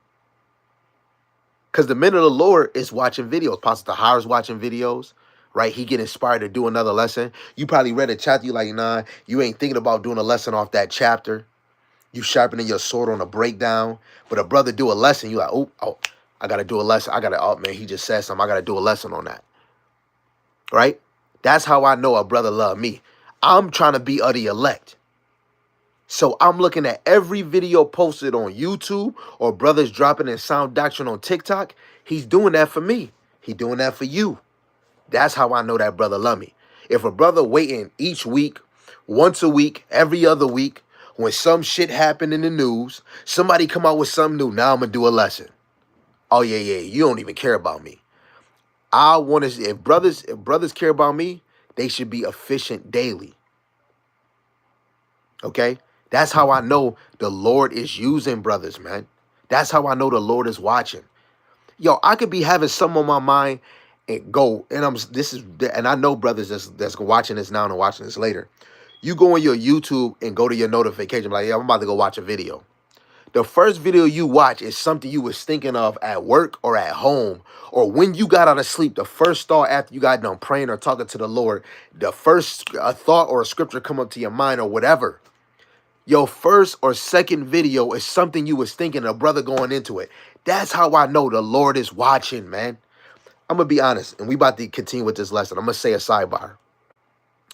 Because the men of the Lord is watching videos. Pastor Tahir's watching videos, right? He get inspired to do another lesson. You probably read a chapter, you like, nah, you ain't thinking about doing a lesson off that chapter. You sharpening your sword on a breakdown, but a brother do a lesson, you like, oh, I gotta do a lesson. Oh man, he just said something. I gotta do a lesson on that. Right? That's how I know a brother love me. I'm trying to be of the elect. So I'm looking at every video posted on YouTube or brothers dropping in sound doctrine on TikTok. He's doing that for me. He doing that for you. That's how I know that brother love me. If a brother waiting each week, once a week, every other week, when some shit happen in the news, somebody come out with something new, now I'm gonna do a lesson. Oh yeah, you don't even care about me. I want to. If brothers care about me, they should be efficient daily. Okay, that's how I know the Lord is using brothers, man. That's how I know the Lord is watching. Yo, I could be having something on my mind and go, and and I know brothers that's watching this now and watching this later. You go on your YouTube and go to your notification, like, yeah, I'm about to go watch a video. The first video you watch is something you was thinking of at work or at home or when you got out of sleep. The first thought after you got done praying or talking to the Lord, the first thought or a scripture come up to your mind or whatever. Your first or second video is something you was thinking, a brother going into it. That's how I know the Lord is watching, man. I'm going to be honest, and we about to continue with this lesson. I'm going to say a sidebar.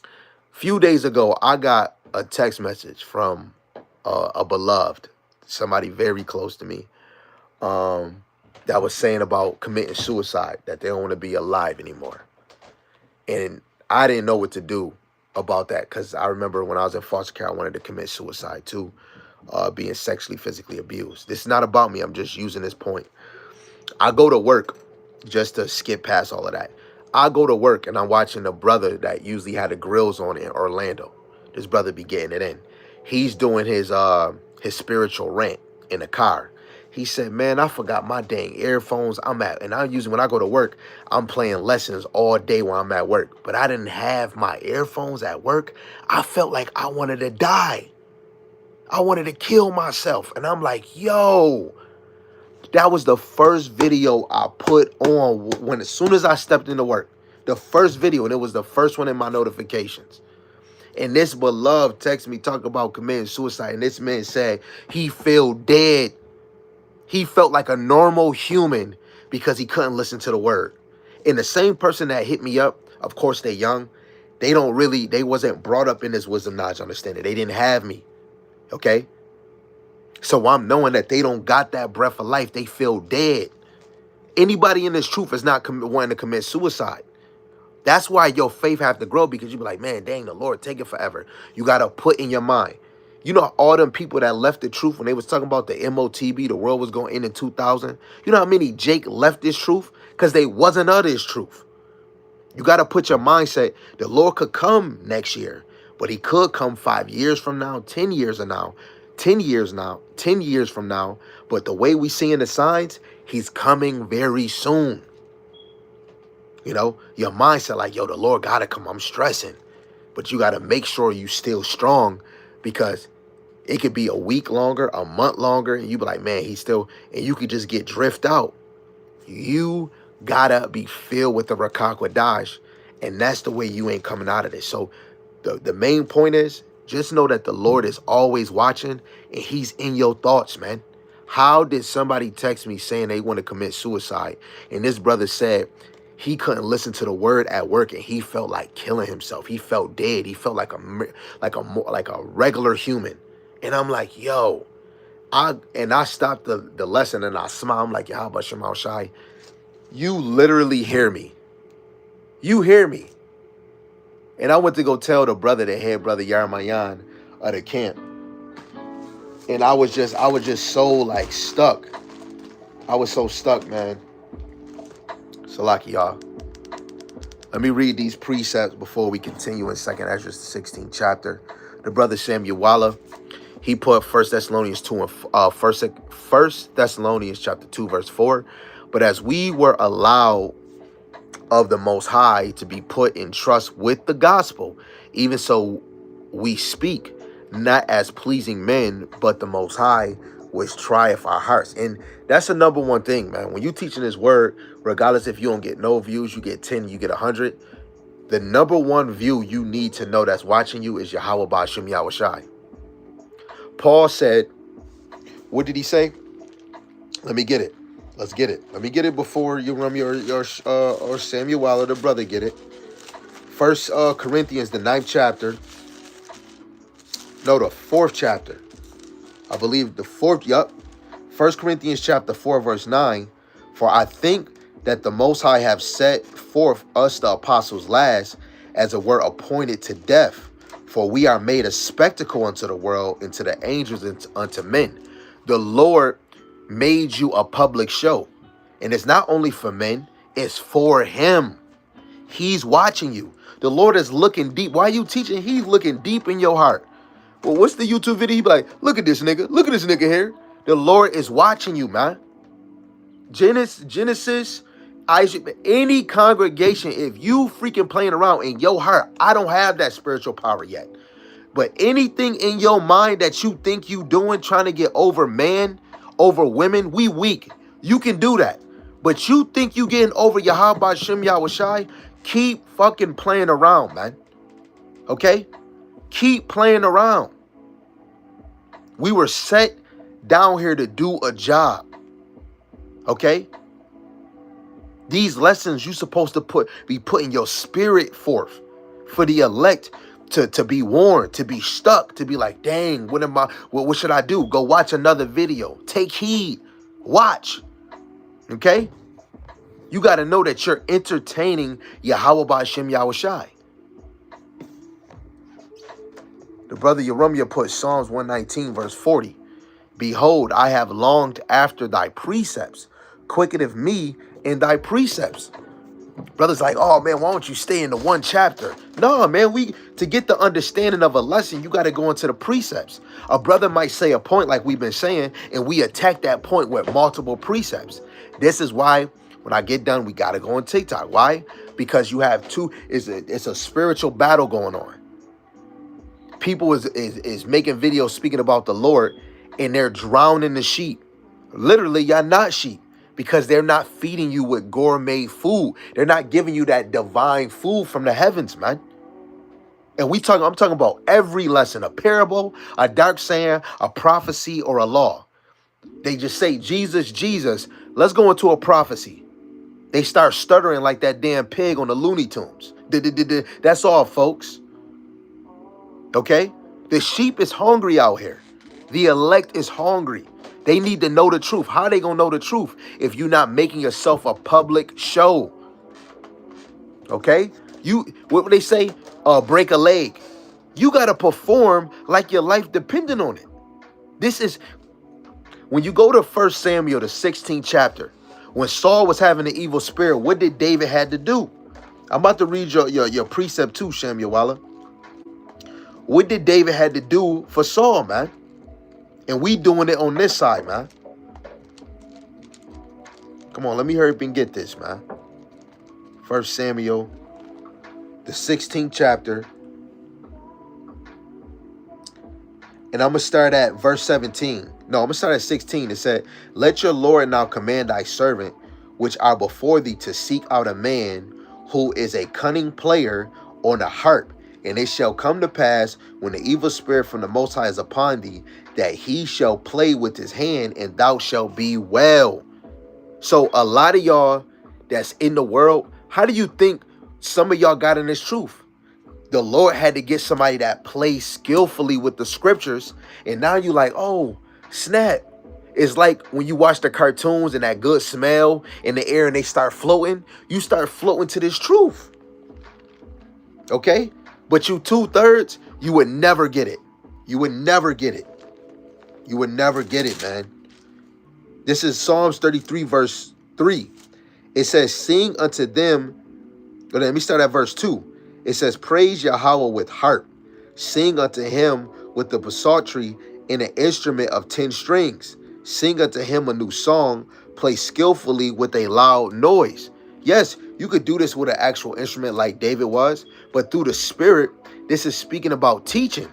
A few days ago, I got a text message from a beloved, somebody very close to me, that was saying about committing suicide, that they don't want to be alive anymore. And I didn't know what to do about that because I remember when I was in foster care, I wanted to commit suicide too, being sexually, physically abused. This is not about me. I'm just using this point. I go to work, just to skip past all of that. I go to work and I'm watching a brother that usually had the grills on in Orlando. This brother be getting it in. He's doing his spiritual rant in the car. He said, man, I forgot my dang earphones. When I go to work, I'm playing lessons all day while I'm at work. But I didn't have my earphones at work. I felt like I wanted to die. I wanted to kill myself. And I'm like, yo, that was the first video I put on as soon as I stepped into work. The first video, and it was the first one in my notifications. And this beloved texted me talking about committing suicide. And this man said he felt dead. He felt like a normal human because he couldn't listen to the word. And the same person that hit me up, of course, they're young. They wasn't brought up in this wisdom, knowledge, understanding. They didn't have me. Okay? So I'm knowing that they don't got that breath of life. They feel dead. Anybody in this truth is not wanting to commit suicide. That's why your faith have to grow, because you be like, man, dang, the Lord take it forever. You got to put in your mind. You know, all them people that left the truth when they was talking about the MOTB, the world was going in 2000. You know how many Jake left this truth? Because they wasn't of this truth. You got to put your mindset, the Lord could come next year, but he could come 5 years from now, 10 years from now, 10 years from now. But the way we see in the signs, he's coming very soon. You know, your mindset like, yo, the Lord got to come. I'm stressing. But you got to make sure you still strong, because it could be a week longer, a month longer, and you be like, man, and you could just get drift out. You gotta be filled with the Rakak Wadash, and that's the way you ain't coming out of this. So the main point is, just know that the Lord is always watching, and he's in your thoughts, man. How did somebody text me saying they want to commit suicide? And this brother said he couldn't listen to the word at work, and he felt like killing himself. He felt dead. He felt like a regular human. And I'm like, yo, I stopped the lesson and I smiled. I'm like, how about Shemal Shai? You literally hear me. You hear me. And I went to go tell the brother, the head brother Yarmayan of the camp. And I was just so like stuck. I was so stuck, man. Salaki, y'all. Let me read these precepts before we continue in 2nd Ezra 16th chapter. The brother Samuel, he put 1 Thessalonians 2 and 1 Thessalonians chapter 2 verse 4. But as we were allowed of the Most High to be put in trust with the gospel, even so we speak, not as pleasing men, but the Most High, which trieth our hearts. And that's the number one thing, man. When you teaching this word, regardless if you don't get no views, you get 10, you get 100. The number one view you need to know that's watching you is Yahweh Ba'ashem Yahushai. Paul said, what did he say? Let me get it. Let's get it. Let me get it before you run or Samuel Waller, the brother, get it. First Corinthians, the 9th chapter. No, the 4th chapter. I believe the 4th. Yup. 1 Corinthians chapter 4, verse 9. For I think that the Most High have set forth us, the apostles, last, as it were appointed to death. For we are made a spectacle unto the world, and to the angels, and unto men. The Lord made you a public show. And it's not only for men, it's for him. He's watching you. The Lord is looking deep. Why are you teaching? He's looking deep in your heart. Well, what's the YouTube video? He be like, look at this nigga. Look at this nigga here. The Lord is watching you, man. Genesis, Isaac, any congregation, if you freaking playing around in your heart, I don't have that spiritual power yet. But anything in your mind that you think you doing, trying to get over man, over women, we weak. You can do that. But you think you getting over Yahweh Shem Yahushai, keep fucking playing around, man. Okay? Keep playing around. We were set down here to do a job. Okay? These lessons you supposed to be putting your spirit forth for the elect to be warned, to be stuck, to be like, dang, what should I do? Go watch another video. Take heed. Watch. Okay? You got to know that you're entertaining Yahweh Ba'Shem Yahushai. The brother Yeremiah put Psalms 119 verse 40. Behold, I have longed after thy precepts. Quickeneth me in thy precepts. Brother's like, oh man, why don't you stay in the one chapter? No, man, to get the understanding of a lesson, you got to go into the precepts. A brother might say a point like we've been saying, and we attack that point with multiple precepts. This is why when I get done, we got to go on TikTok. Why? Because you have it's a spiritual battle going on. People is making videos speaking about the Lord, and they're drowning the sheep. Literally, y'all not sheep. Because they're not feeding you with gourmet food. They're not giving you that divine food from the heavens, man. And I'm talking about every lesson, a parable, a dark saying, a prophecy, or a law. They just say, Jesus, Jesus. Let's go into a prophecy. They start stuttering like that damn pig on the Looney Tunes. That's all, folks. Okay? The sheep is hungry out here. The elect is hungry. They need to know the truth. How are they going to know the truth if you're not making yourself a public show? Okay? What would they say? Break a leg. You got to perform like your life depended on it. This is, when you go to 1 Samuel, the 16th chapter, when Saul was having the evil spirit, what did David had to do? I'm about to read your precept too, Samuel Waller. What did David had to do for Saul, man? And we doing it on this side, man. Come on, let me hurry up and get this, man. 1 Samuel, the 16th chapter. And I'm going to start at verse 17. No, I'm going to start at 16. It said, let your Lord now command thy servant, which are before thee, to seek out a man who is a cunning player on the harp. And it shall come to pass, when the evil spirit from the Most High is upon thee, that he shall play with his hand, and thou shalt be well. So a lot of y'all that's in the world, how do you think some of y'all got in this truth? The Lord had to get somebody that plays skillfully with the scriptures. And now you like, oh, snap. It's like when you watch the cartoons and that good smell in the air and they start floating. You start floating to this truth. Okay? But you 2/3, you would never get it. You would never get it. You would never get it, man. This is Psalms 33, verse 3. It says, sing unto them. Let me start at verse 2. It says, praise Yahweh with harp. Sing unto him with the psaltery and an instrument of 10 strings. Sing unto him a new song. Play skillfully with a loud noise. Yes, you could do this with an actual instrument like David was, but through the Spirit, this is speaking about teaching.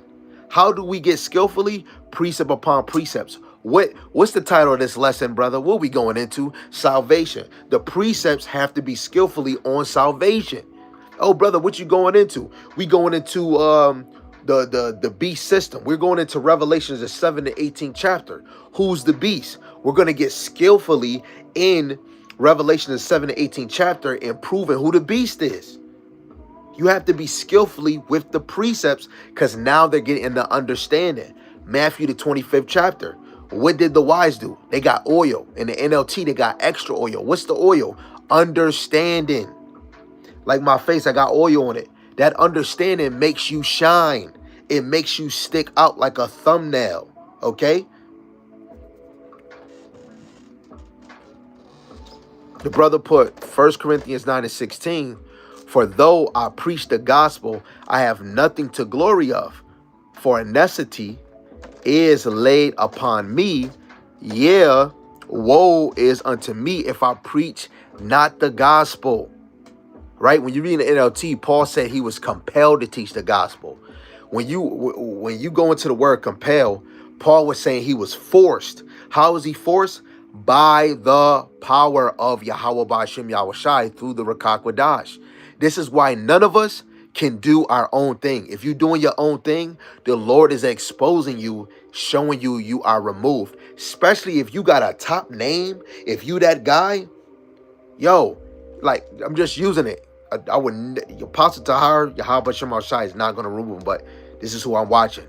How do we get skillfully? Precept upon precepts. What's the title of this lesson, brother? What are we going into? Salvation. The precepts have to be skillfully on salvation. Oh, brother, what you going into? We going into the beast system. We're going into Revelations, the 7 to 18 chapter. Who's the beast? We're going to get skillfully in Revelation, the 7 to 18 chapter, and proving who the beast is. You have to be skillfully with the precepts, because now they're getting the understanding. Matthew, the 25th chapter. What did the wise do? They got oil. In the NLT, they got extra oil. What's the oil? Understanding. Like my face, I got oil on it. That understanding makes you shine. It makes you stick out like a thumbnail. Okay? The brother put 1 Corinthians 9 and 16. For though I preach the gospel, I have nothing to glory of. For a necessity is laid upon me. Yeah, woe is unto me if I preach not the gospel. Right? When you read the NLT, Paul said he was compelled to teach the gospel. When you go into the word compel, Paul was saying he was forced. How was he forced? By the power of Yahweh Ba'ashem Yahushai through the Rakak Wadash. This is why none of us can do our own thing. If you're doing your own thing, the Lord is exposing you, showing you you are removed. Especially if you got a top name, if you that guy, yo, like, I'm just using it. I would, Apostle Tahar, Yahweh Shem Shai is not going to remove him, but this is who I'm watching.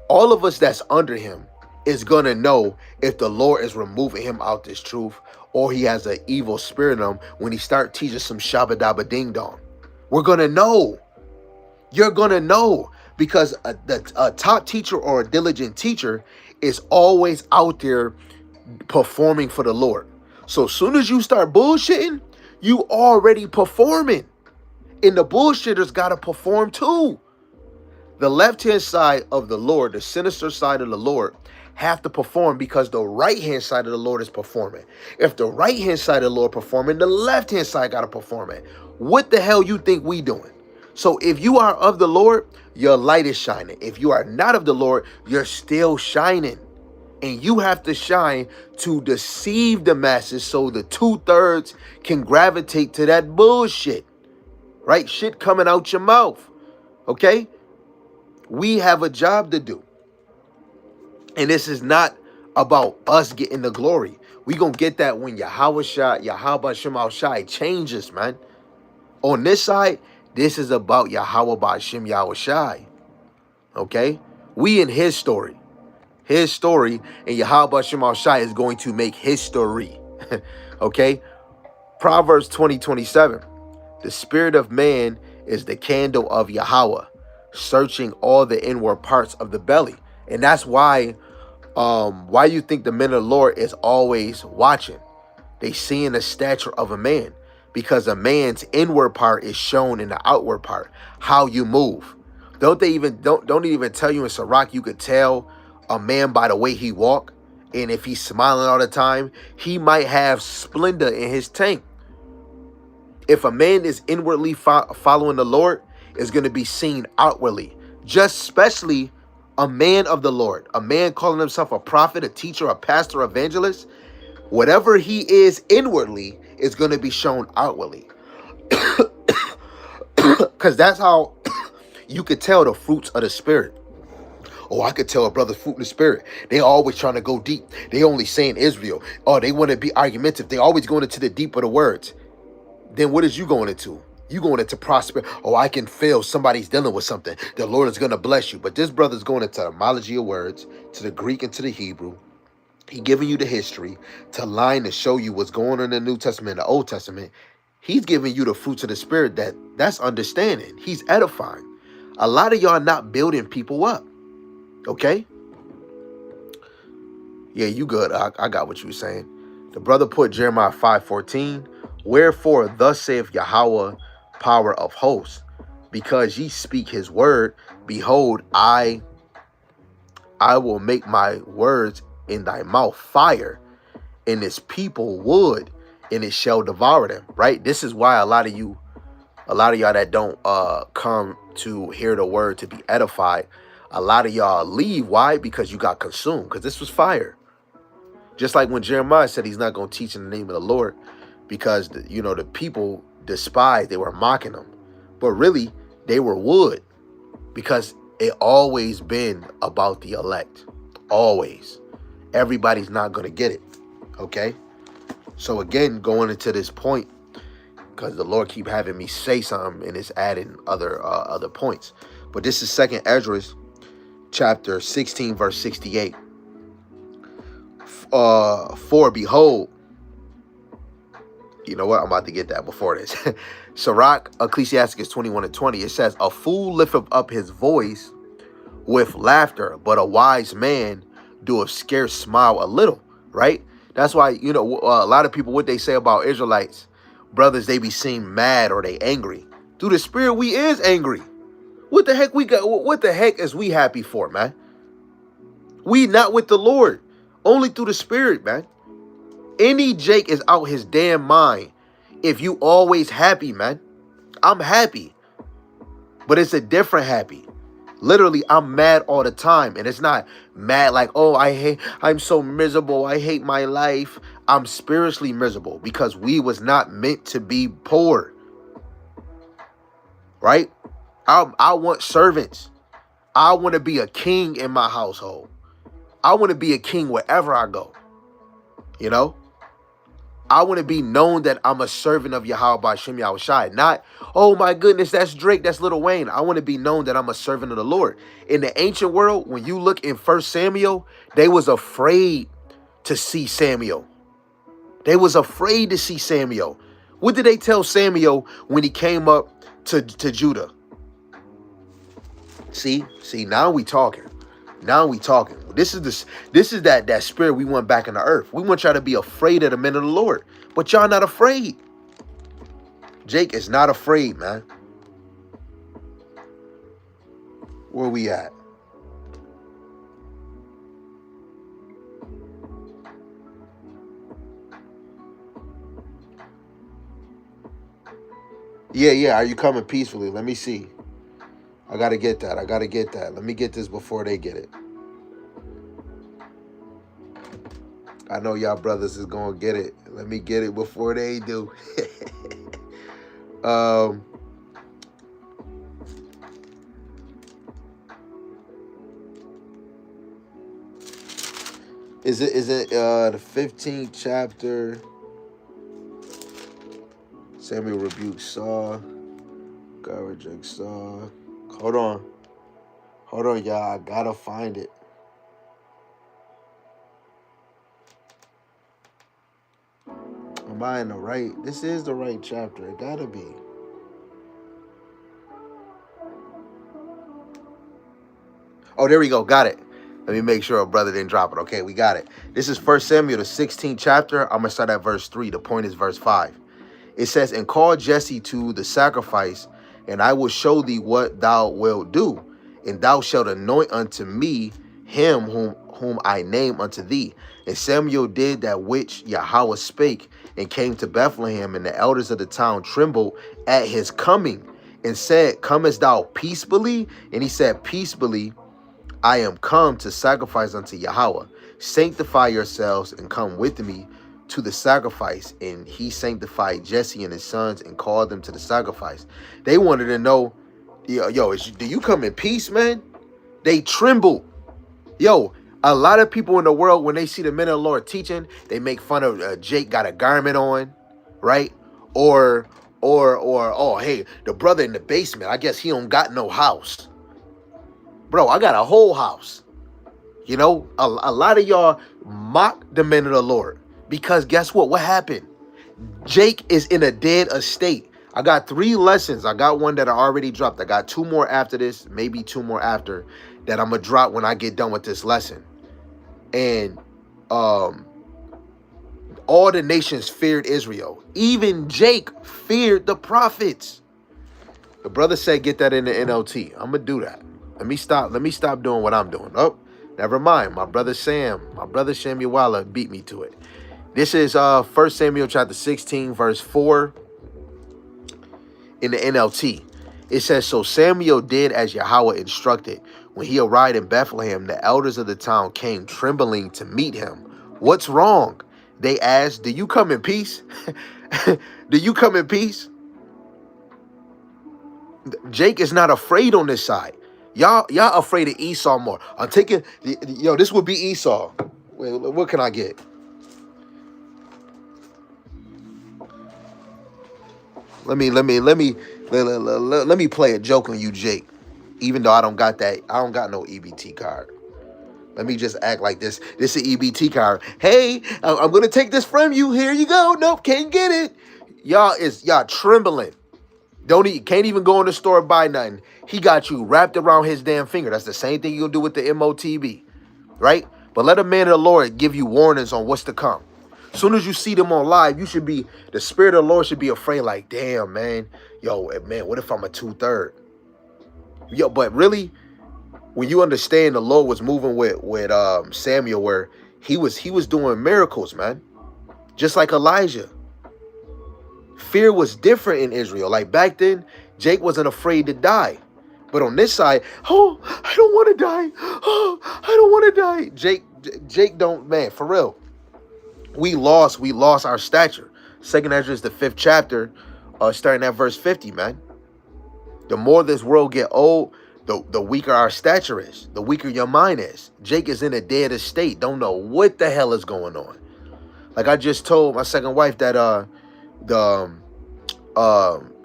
All of us that's under him is going to know if the Lord is removing him out this truth, or he has an evil spirit in him when he start teaching some shabba dabba ding dong. We're going to know. You're going to know, because a top teacher or a diligent teacher is always out there performing for the Lord. So as soon as you start bullshitting, you already performing. And the bullshitters got to perform too. The left-hand side of the Lord, the sinister side of the Lord, have to perform because the right-hand side of the Lord is performing. If the right-hand side of the Lord performing, the left-hand side got to perform it. What the hell you think we doing? So if you are of the Lord, your light is shining. If you are not of the Lord, you're still shining. And you have to shine to deceive the masses so the 2/3 can gravitate to that bullshit. Right? Shit coming out your mouth. Okay? We have a job to do. And this is not about us getting the glory. We gonna get that when Yahweh Shem Shai changes, man. On this side, this is about Yahweh Ba'ashem Yahushai. Okay? We in his story. His story, and Yahweh Shem Shai is going to make history. Okay? Proverbs 20:27. The spirit of man is the candle of Yahweh, searching all the inward parts of the belly. And that's why you think the men of the Lord is always watching. They seeing the stature of a man, because a man's inward part is shown in the outward part. How you move. Don't even tell you in Sirach you could tell a man by the way he walk, and if he's smiling all the time, he might have splendor in his tank. If a man is inwardly following the Lord, it's going to be seen outwardly. Just especially a man of the Lord, a man calling himself a prophet, a teacher, a pastor, evangelist. Whatever he is inwardly is going to be shown outwardly. Because that's how you could tell the fruits of the Spirit. Oh, I could tell a brother's fruit in the Spirit. They always trying to go deep. They only saying Israel. Oh, they want to be argumentative. They always going into the deep of the words. Then what is you going into? You going into prosper. Oh, I can feel somebody's dealing with something. The Lord is going to bless you. But this brother's going into the etymology of words, to the Greek and to the Hebrew. He giving you the history to line to show you what's going on in the New Testament and the Old Testament. He's giving you the fruits of the Spirit. That's understanding. He's edifying. A lot of y'all not building people up. Okay? Yeah, you good. I got what you were saying. The brother put Jeremiah 5:14. Wherefore, thus saith Yahweh, power of hosts, because ye speak his word, behold, I will make my words in thy mouth fire, and this people wood, and it shall devour them. Right? This is why a lot of y'all that don't come to hear the word to be edified, a lot of y'all leave. Why? Because you got consumed. Because this was fire. Just like when Jeremiah said he's not going to teach in the name of the Lord, because the people despised, they were mocking him. But really, they were wood, because It always been about the elect. Always. Everybody's not going to get it. Okay? So again, going into this point, because the Lord keep having me say something and it's adding other points. But this is 2nd Esdras chapter 16 verse 68. For behold, you know what? I'm about to get that before this. Sirach, Ecclesiasticus 21:20. It says, a fool lifteth up his voice with laughter, but a wise man doeth scarce smile a little, right? That's why, you know, a lot of people, what they say about Israelites, brothers, they be seen mad or they angry. Through the spirit, we is angry. What the heck we got? What the heck is we happy for, man? We not with the Lord. Only through the spirit, man. Any Jake is out his damn mind if you always happy, man. I'm happy. But it's a different happy. Literally, I'm mad all the time. And it's not mad like, oh, I'm so miserable. I hate my life. I'm spiritually miserable because we was not meant to be poor. Right? I want servants. I want to be a king in my household. I want to be a king wherever I go. You know? I want to be known that I'm a servant of Yahweh B'Shem Yahushai. Not, oh my goodness, that's Drake, that's Lil Wayne. I want to be known that I'm a servant of the Lord. In the ancient world, when you look in 1 Samuel, they was afraid to see Samuel. They was afraid to see Samuel. What did they tell Samuel when he came up to Judah? See, now we talking. Now we talking. This is that spirit we want back in the earth. We want y'all to be afraid of the men of the Lord. But y'all not afraid. Jake is not afraid, man. Where we at? Yeah. Are you coming peacefully? Let me see. I gotta get that. Let me get this before they get it. I know y'all brothers is gonna get it. Let me get it before they do. Is it the 15th chapter? Samuel rebuked Saul. God rejects Saul. Hold on, y'all. I gotta find it. Am I in the right? This is the right chapter. It gotta be. Oh, there we go. Got it. Let me make sure a brother didn't drop it. Okay, we got it. This is 1 Samuel, the 16th chapter. I'm going to start at verse 3. The point is verse 5. It says, and call Jesse to the sacrifice, and I will show thee what thou wilt do. And thou shalt anoint unto me him whom I name unto thee. And Samuel did that which Yahweh spake, and came to Bethlehem, and the elders of the town trembled at his coming, and said, comest thou peaceably? And he said, peaceably. I am come to sacrifice unto Yahweh. Sanctify yourselves and come with me to the sacrifice. And he sanctified Jesse and his sons and called them to the sacrifice. They wanted to know, do you come in peace, man? They trembled. A lot of people in the world, when they see the men of the Lord teaching, they make fun of Jake got a garment on, right? Or oh, hey, the brother in the basement, I guess he don't got no house. Bro, I got a whole house. You know, a lot of y'all mock the men of the Lord because guess what? What happened? Jake is in a dead estate. I got 3 lessons. I got one that I already dropped. I got 2 more after this, maybe 2 more after that I'm going to drop when I get done with this lesson. And all the nations feared Israel. Even Jake feared the prophets. The brother said, get that in the NLT. I'm going to do that. Let me stop doing what I'm doing. Oh, never mind. My brother Samuel beat me to it. This is 1 Samuel chapter 16, verse 4 in the NLT. It says, so Samuel did as Yahweh instructed. When he arrived in Bethlehem, the elders of the town came trembling to meet him. What's wrong? They asked, do you come in peace? Do you come in peace? Jake is not afraid on this side. Y'all afraid of Esau more. I'm taking, yo, this would be Esau. Wait, what can I get? Let me play a joke on you, Jake. Even though I don't got no EBT card. Let me just act like this is an EBT card. Hey, I'm gonna take this from you. Here you go. Nope, can't get it. Y'all trembling. Can't even go in the store and buy nothing. He got you wrapped around his damn finger. That's the same thing you gonna do with the MOTB, right? But let a man of the Lord give you warnings on what's to come. As soon as you see them on live, the spirit of the Lord should be afraid, like, damn, man. Yo, man, what if I'm a 2/3? Yo, but really, when you understand the Lord was moving with Samuel, where he was doing miracles, man. Just like Elijah. Fear was different in Israel. Like back then, Jake wasn't afraid to die. But on this side, oh, I don't want to die. Oh, I don't want to die. Jake don't, man, for real. We lost our stature. Second Ezra is the 5th chapter, starting at verse 50, man. The more this world get old, the weaker our stature is, the weaker your mind is. Jake is in a dead state, don't know what the hell is going on. Like I just told my second wife that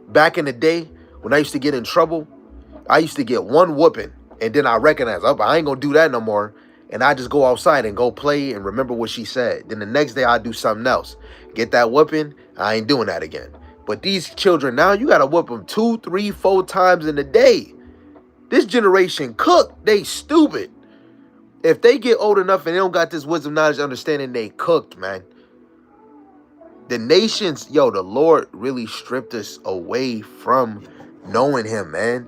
back in the day when I used to get in trouble, I used to get one whooping and then I recognize, oh, I ain't gonna do that no more. And I just go outside and go play and remember what she said. Then the next day I do something else. Get that whooping, I ain't doing that again. But these children now, you gotta whoop them 2, 3, 4 times in a day. This generation cooked. They stupid. If they get old enough and they don't got this wisdom, knowledge, understanding, they cooked, man. The nations, the Lord really stripped us away from knowing him, man.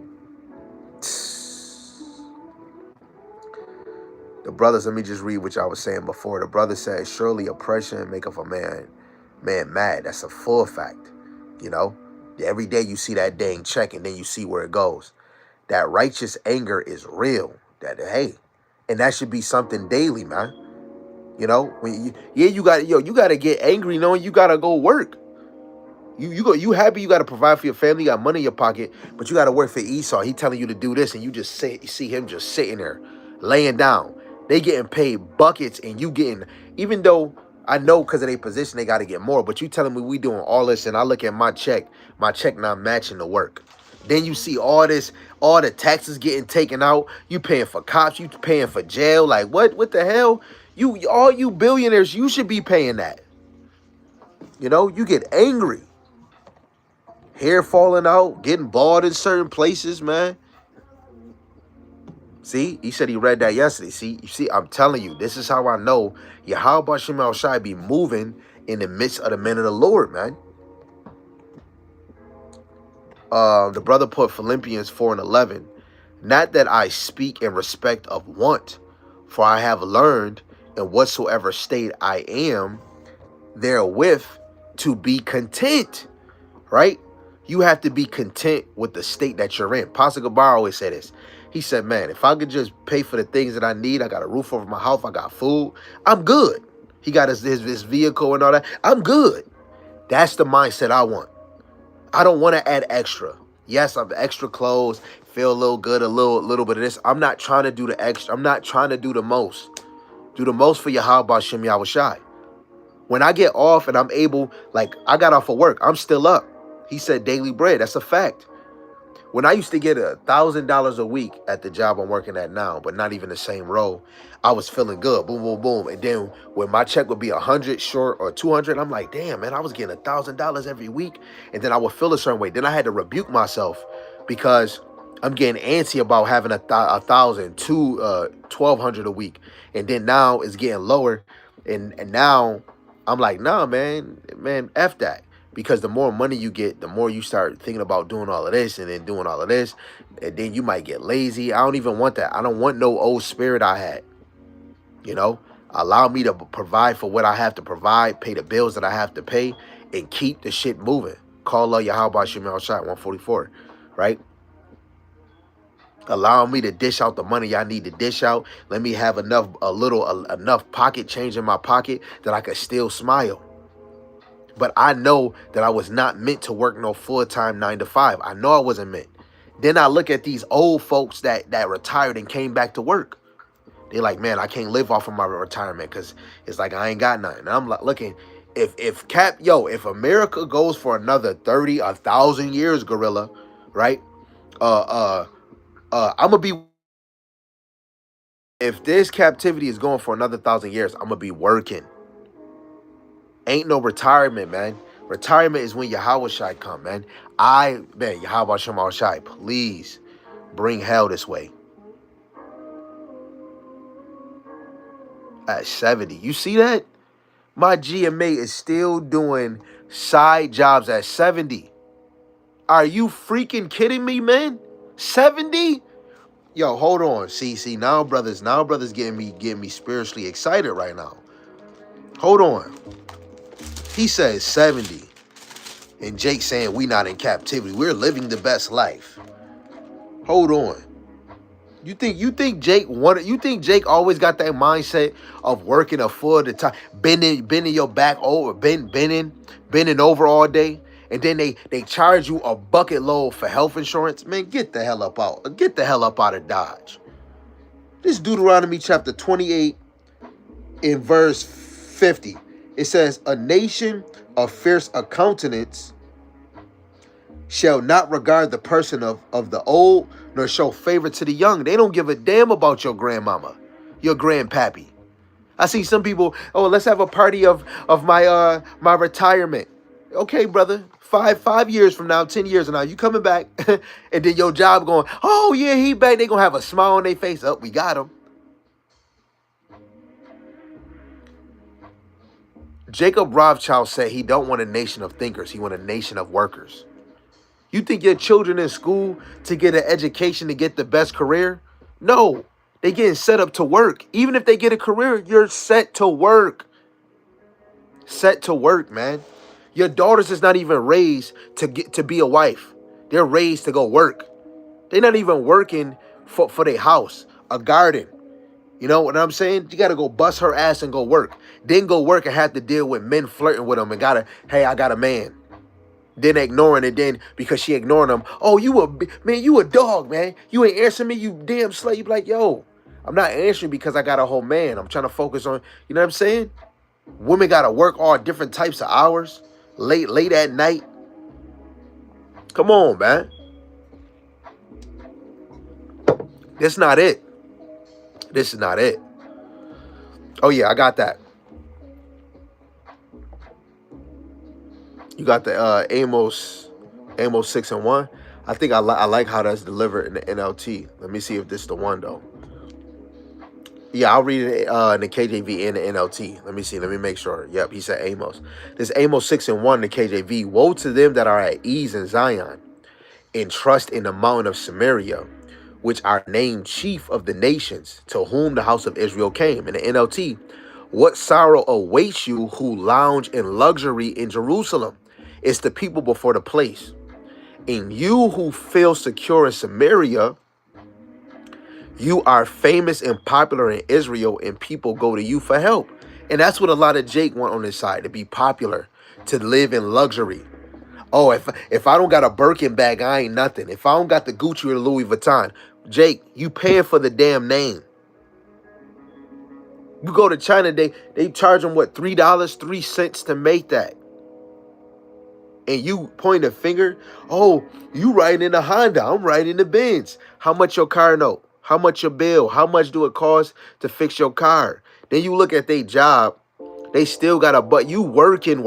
The brothers, let me just read what I was saying before. The brother said, surely oppression maketh a man mad. That's a full fact. Every day you see that dang check and then you see where it goes. That righteous anger is real. And that should be something daily, man. When you gotta get angry knowing you gotta go work. You happy you gotta provide for your family, you got money in your pocket, but you gotta work for Esau. He telling you to do this, and you just see him just sitting there, laying down. They getting paid buckets, and you getting, even though I know because of their position they gotta get more, but you telling me we doing all this, and I look at my check not matching the work. Then you see all the taxes getting taken out. You paying for cops, you paying for jail. Like what the hell? All you billionaires, you should be paying that. You get angry. Hair falling out, getting bald in certain places, man. See, he said he read that yesterday. See, I'm telling you, this is how I know Yahweh Shem Shai be moving in the midst of the men of the Lord, man. The brother put Philippians 4:11. Not that I speak in respect of want, for I have learned in whatsoever state I am therewith to be content, right? You have to be content with the state that you're in. Pastor Gabar always said this. He said, man, if I could just pay for the things that I need, I got a roof over my house, I got food, I'm good. He got his vehicle and all that. I'm good. That's the mindset I want. I don't want to add extra. Yes, I'm extra clothes, feel a little good, a little bit of this. I'm not trying to do the extra. I'm not trying to do the most. Do the most for Yahweh Shem Yahushai. When I get off and I'm able, like I got off of work, I'm still up. He said daily bread. That's a fact. When I used to get $1,000 a week at the job I'm working at now, but not even the same role, I was feeling good. Boom, boom, boom. And then when my check would be 100 short or 200, I'm like, damn, man, I was getting $1,000 every week. And then I would feel a certain way. Then I had to rebuke myself because I'm getting antsy about having $1,000 to $1,200 a week. And then now it's getting lower. And now I'm like, nah, man, F that. Because the more money you get, the more you start thinking about doing all of this and then doing all of this. And then you might get lazy. I don't even want that. I don't want no old spirit I had. Allow me to provide for what I have to provide, pay the bills that I have to pay, and keep the shit moving. Call Allah Yahweh Shem Shai 144, right? Allow me to dish out the money I need to dish out. Let me have enough pocket change in my pocket that I could still smile. But I know that I was not meant to work no full-time 9 to 5. I know I wasn't meant. Then I look at these old folks that retired and came back to work. They like, man, I can't live off of my retirement because it's like I ain't got nothing. And I'm like, looking, if America goes for another 1,000 years, gorilla, right? I'm gonna be, if this captivity is going for another 1,000 years, I'm gonna be working. Ain't no retirement, man. Retirement is when Yahweh Shai come, man. Yahweh Shema Shai, please bring hell this way. At 70. You see that? My GMA is still doing side jobs at 70. Are you freaking kidding me, man? 70? Yo, hold on. See, now brothers getting me spiritually excited right now. Hold on. He says 70. And Jake saying we not in captivity. We're living the best life. Hold on. You think Jake always got that mindset of working a full the time, bending your back over, bending over all day, and then they charge you a bucket load for health insurance? Man, get the hell up out. Get the hell up out of Dodge. This Deuteronomy chapter 28 in verse 50. It says, a nation of fierce countenance shall not regard the person of the old, nor show favor to the young. They don't give a damn about your grandmama, your grandpappy. I see some people, oh, let's have a party of my retirement. Okay, brother, five years from now, 10 years from now, you coming back, and then your job going, oh yeah, he back. They gonna have a smile on their face. Oh, we got him. Jacob Rothschild said he don't want a nation of thinkers. He want a nation of workers. You think your children in school to get an education to get the best career? No, they getting set up to work. Even if they get a career, you're set to work. Set to work, man. Your daughters is not even raised to be a wife. They're raised to go work. They're not even working for their house, a garden. You know what I'm saying? You got to go bust her ass and go work. Then go work and have to deal with men flirting with them and hey, I got a man. Then ignoring it, then because she ignoring them. Oh, you a dog, man. You ain't answering me, you damn slave. You be like, yo, I'm not answering because I got a whole man. I'm trying to focus on, you know what I'm saying? Women got to work all different types of hours, late at night. Come on, man. This not it. This is not it. Oh yeah, I got that. You got the Amos 6:1. I think I like how that's delivered in the NLT. Let me see if this is the one though. Yeah, I'll read it in the KJV and the NLT. Let me see. Let me make sure. Yep, he said Amos. This Amos 6:1, the KJV. Woe to them that are at ease in Zion, and trust in the mountain of Samaria, which are named chief of the nations, to whom the house of Israel came. In the NLT, what sorrow awaits you who lounge in luxury in Jerusalem? It's the people before the place. And you who feel secure in Samaria, you are famous and popular in Israel, and people go to you for help. And that's what a lot of Jake want on his side, to be popular, to live in luxury. Oh, if I don't got a Birkin bag, I ain't nothing. If I don't got the Gucci or the Louis Vuitton, Jake, you paying for the damn name. You go to China, they charge them, what, $3, 3 cents to make that. And you point a finger, oh, you riding in a Honda, I'm riding in the Benz. How much your car note? How much your bill? How much do it cost to fix your car? Then you look at their job, they still got but you working.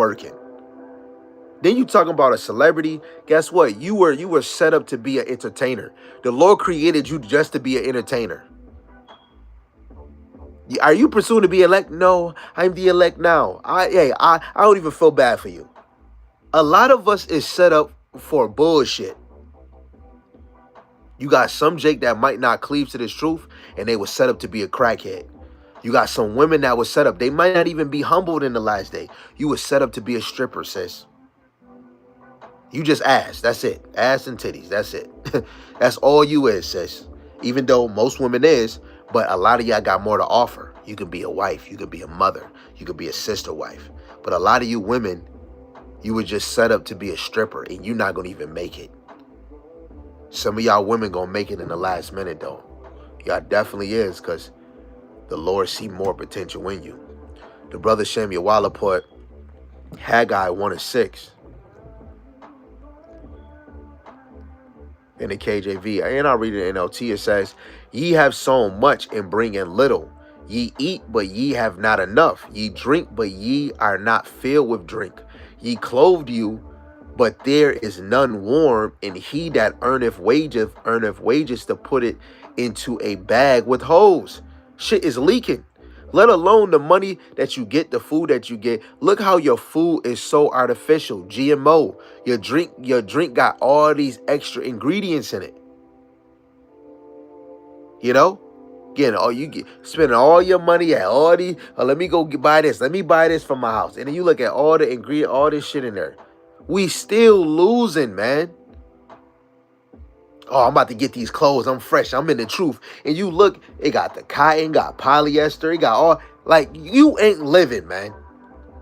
Then you talking about a celebrity. Guess what? You were set up to be an entertainer. The Lord created you just to be an entertainer. Are you pursuing to be elect? No, I'm the elect now. I don't even feel bad for you. A lot of us is set up for bullshit. You got some Jake that might not cleave to this truth, and they were set up to be a crackhead. You got some women that was set up. They might not even be humbled in the last day. You were set up to be a stripper, sis. You just ass. That's it. Ass and titties. That's it. That's all you is, sis. Even though most women is, but a lot of y'all got more to offer. You could be a wife. You could be a mother. You could be a sister wife. But a lot of you women, you were just set up to be a stripper, and you're not going to even make it. Some of y'all women gonna make it in the last minute though. Y'all definitely is, because the Lord see more potential in you. The brother Samuel Waller put Haggai 1:6 in the KJV, and I'll read it in NLT. It says, "Ye have sown much and bring in little. Ye eat, but ye have not enough. Ye drink, but ye are not filled with drink. Ye clothed you, but there is none warm. And he that earneth wages to put it into a bag with holes." Shit is leaking. Let alone the money that you get, the food that you get. Look how your food is so artificial, GMO. Your drink got all these extra ingredients in it. You know? Again, you get spending all your money at all these. Let me go buy this. Let me buy this for my house. And then you look at all the ingredient, all this shit in there. We still losing, man. Oh, I'm about to get these clothes. I'm fresh. I'm in the truth. And you look, it got the cotton, got polyester, it got all, like, you ain't living, man.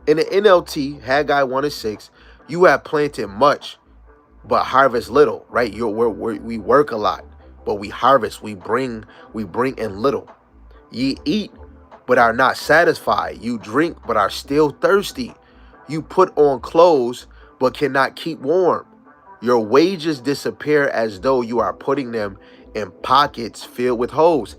In the NLT, Haggai 1:6, you have planted much, but harvest little, right? We work a lot, but we harvest, we bring in little. Ye eat, but are not satisfied. You drink, but are still thirsty. You put on clothes, but cannot keep warm. Your wages disappear as though you are putting them in pockets filled with holes.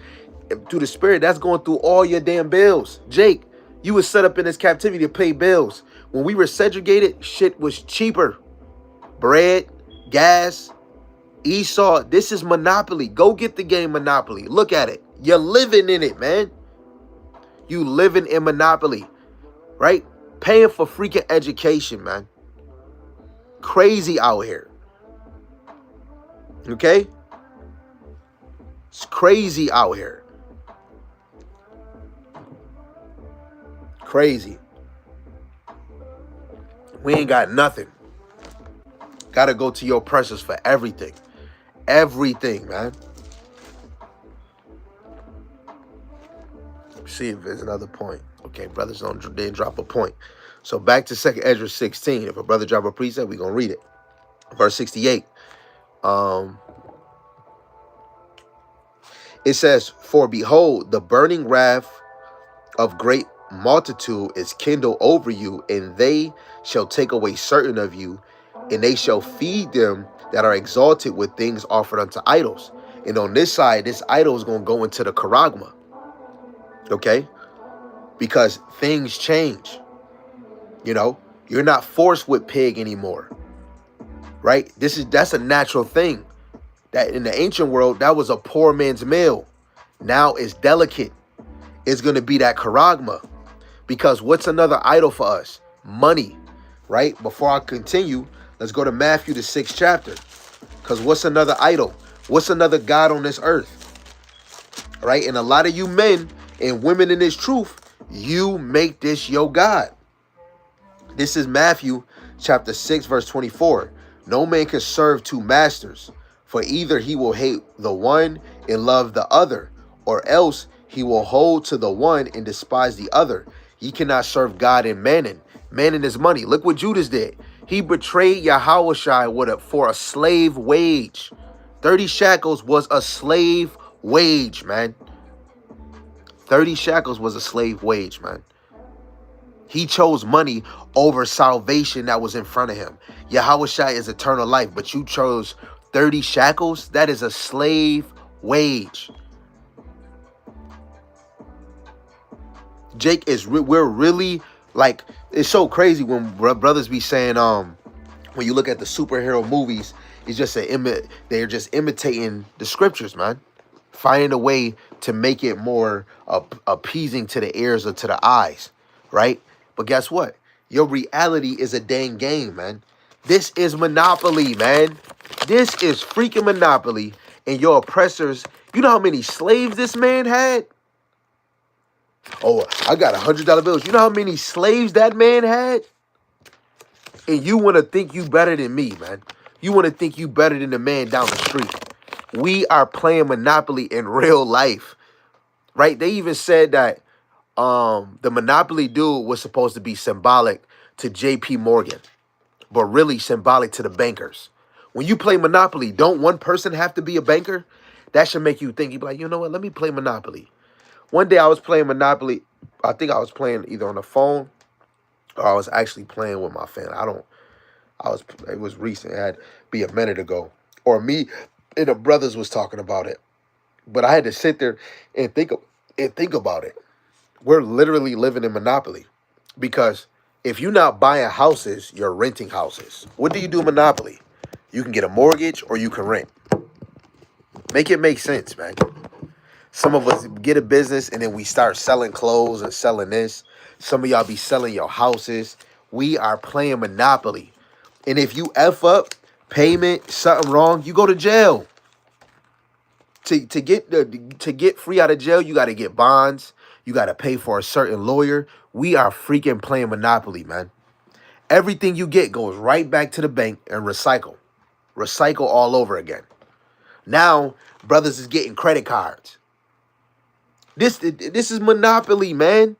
And through the Spirit, that's going through all your damn bills. Jake, you was set up in this captivity to pay bills. When we were segregated, shit was cheaper. Bread, gas, Esau. This is Monopoly. Go get the game Monopoly. Look at it. You're living in it, man. You living in Monopoly, right? Paying for freaking education, man. Crazy out here. Okay? It's crazy out here. Crazy. We ain't got nothing. Gotta go to your oppressors for everything. Everything, man. See if there's another point. Okay, brothers didn't drop a point. So back to 2nd Ezra 16. If a brother drop a precept, we're going to read it. Verse 68. It says, "For behold, the burning wrath of great multitude is kindled over you, and they shall take away certain of you, and they shall feed them that are exalted with things offered unto idols." And on this side, this idol is going to go into the charagma. Okay? Because things change. You know, you're not forced with pig anymore. Right? That's a natural thing. That in the ancient world, that was a poor man's meal. Now it's delicate. It's going to be that charagma. Because what's another idol for us? Money. Right? Before I continue, let's go to Matthew, the 6th chapter. Because what's another idol? What's another God on this earth? Right? And a lot of you men and women in this truth, you make this your God. This is Matthew chapter 6, verse 24. "No man can serve two masters, for either he will hate the one and love the other, or else he will hold to the one and despise the other. Ye cannot serve God and mammon." Mammon is money. Look what Judas did. He betrayed Yahushua for a slave wage. 30 shekels was a slave wage, man. 30 shekels was a slave wage, man. He chose money over salvation that was in front of him. Yahushua is eternal life, but you chose 30 shekels? That is a slave wage. Jake, we're really, like, it's so crazy when brothers be saying, when you look at the superhero movies, it's just they're just imitating the scriptures, man. Finding a way to make it more appeasing to the ears or to the eyes, right? But guess what? Your reality is a dang game, man. This is Monopoly, man. This is freaking Monopoly. And your oppressors, you know how many slaves this man had? Oh, I got $100 bills. You know how many slaves that man had? And you want to think you better than me, man. You want to think you better than the man down the street. We are playing Monopoly in real life, right? They even said that the Monopoly dude was supposed to be symbolic to J.P. Morgan, but really symbolic to the bankers. When you play Monopoly, don't one person have to be a banker? That should make you think. You be like, you know what? Let me play Monopoly. One day I was playing Monopoly. I think I was playing either on the phone or I was actually playing with my family. I don't. I was. It was recent. It had to be a minute ago. Or me and the brothers was talking about it. But I had to sit there and think about it. We're literally living in Monopoly because if you're not buying houses, you're renting houses. What do you do in Monopoly? You can get a mortgage or you can rent. Make it make sense, man. Some of us get a business and then we start selling clothes and selling this. Some of y'all be selling your houses. We are playing Monopoly. And if you F up, payment, something wrong, you go to jail. To get free out of jail, you got to get bonds. You got to pay for a certain lawyer. We are freaking playing Monopoly, man. Everything you get goes right back to the bank and recycle. Recycle all over again. Now, brothers is getting credit cards. This is Monopoly, man.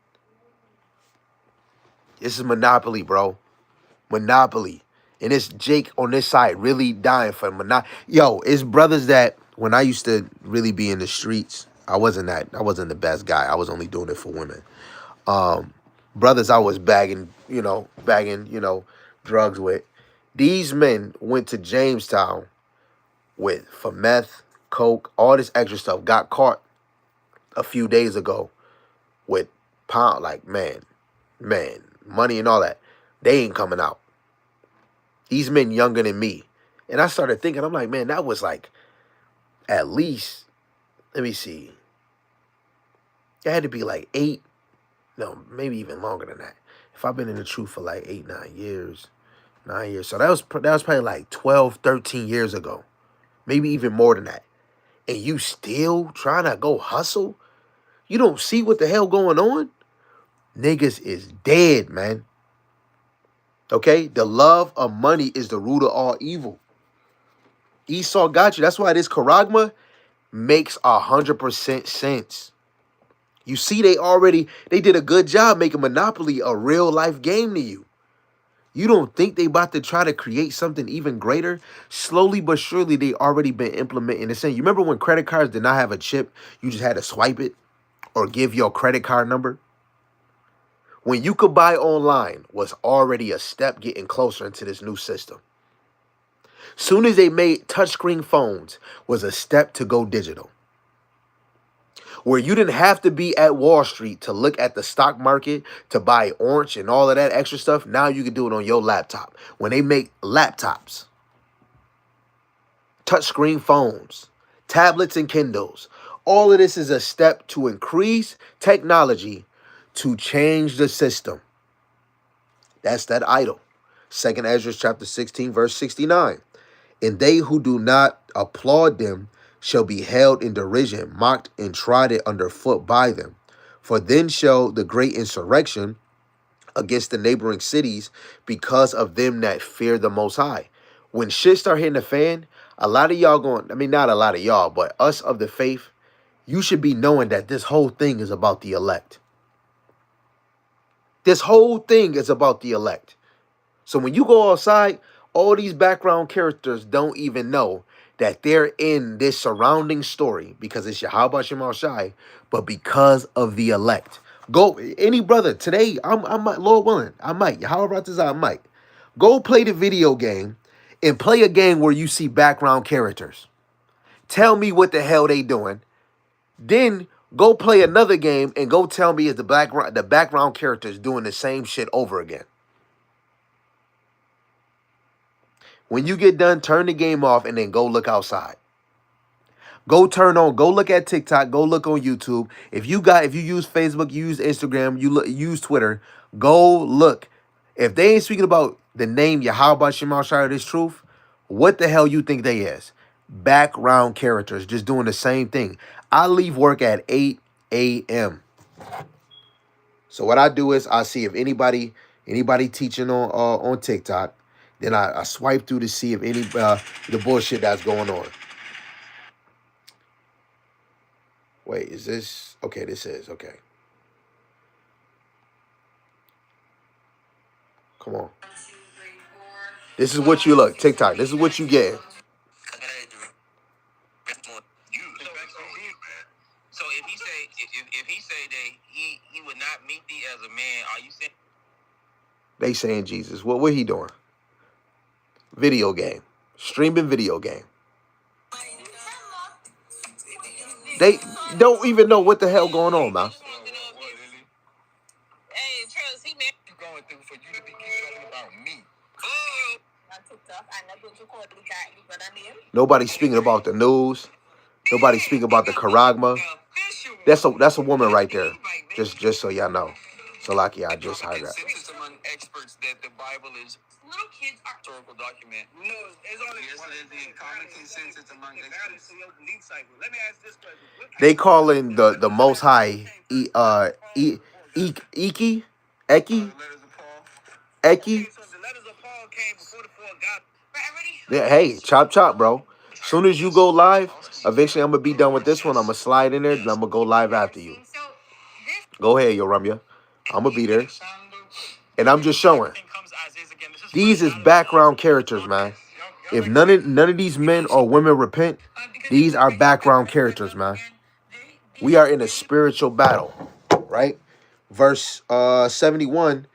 This is Monopoly, bro. Monopoly. And it's Jake on this side really dying for Monopoly. Yo, it's brothers that when I used to really be in the streets, I wasn't the best guy. I was only doing it for women. Brothers I was bagging drugs with. These men went to Jamestown for meth, coke, all this extra stuff. Got caught a few days ago with pound, like, man, money and all that. They ain't coming out. These men younger than me. And I started thinking, I'm like, man, that was like at least, let me see. It had to be like 8, no, maybe even longer than that. If I've been in the truth for like 8, 9 years, 9 years. So that was probably like 12, 13 years ago. Maybe even more than that. And you still trying to go hustle? You don't see what the hell going on? Niggas is dead, man. Okay? The love of money is the root of all evil. Esau got you. That's why this charagma makes 100% sense. You see, they did a good job making Monopoly a real life game to you. You don't think they about to try to create something even greater? Slowly but surely, they already been implementing this. You remember when credit cards did not have a chip? You just had to swipe it or give your credit card number. When you could buy online was already a step getting closer into this new system. Soon as they made touchscreen phones was a step to go digital. Where you didn't have to be at Wall Street to look at the stock market, to buy orange and all of that extra stuff. Now you can do it on your laptop. When they make laptops, touchscreen phones, tablets and Kindles, all of this is a step to increase technology to change the system. That's that idol. 2 Ezra chapter 16, verse 69. And they who do not applaud them shall be held in derision, mocked and trodden underfoot by them. For then shall the great insurrection against the neighboring cities because of them that fear the Most High. When shit start hitting the fan, a lot of y'all not a lot of y'all, but us of the faith, you should be knowing that this whole thing is about the elect. This whole thing is about the elect. So when you go outside, all these background characters don't even know that they're in this surrounding story because it's Yahweh Shemal Shai, but because of the elect. Go, any brother, today, I might, Lord willing, I might. Yahweh I might. Go play the video game and play a game where you see background characters. Tell me what the hell they doing. Then go play another game and go tell me if the background characters doing the same shit over again. When you get done, turn the game off and then go look outside. Go look at TikTok, go look on YouTube. If you use Facebook, you use Instagram, use Twitter, go look. If they ain't speaking about the name Yahweh Shemal Shai, this truth, what the hell you think they is? Background characters just doing the same thing. I leave work at 8 a.m. So what I do is I see if anybody teaching on TikTok. Then I swipe through to see if any the bullshit that's going on. Wait, is this okay? This is okay. Come on. 1, 2, 3, 4. This is what you look, TikTok. This is what you get. So if he say that he would not meet thee as a man, are you saying They saying Jesus? What he doing? Video game, streaming video game. They don't even know what the hell going on, man. Hey, Charles, he meant you going through for you to be talking about me. Nobody speaking about the news. Nobody speaking about the charagma. That's a woman right there. Just so y'all know. So Lucky, I just heard that. Consensus among experts that the Bible is little kids are historical document. No, it's only the common consensus among experts. Let me ask this question. They calling the Most High Eki. Yeah, hey, chop chop, bro. Soon as you go live, eventually I'm gonna be done with this one. I'm gonna slide in there, and I'm gonna go live after you. Go ahead, yo, Ramya. I'm gonna be there, and I'm just showing. These is background characters, man. If none of these men or women repent, these are background characters, man. We are in a spiritual battle, right? Verse 71.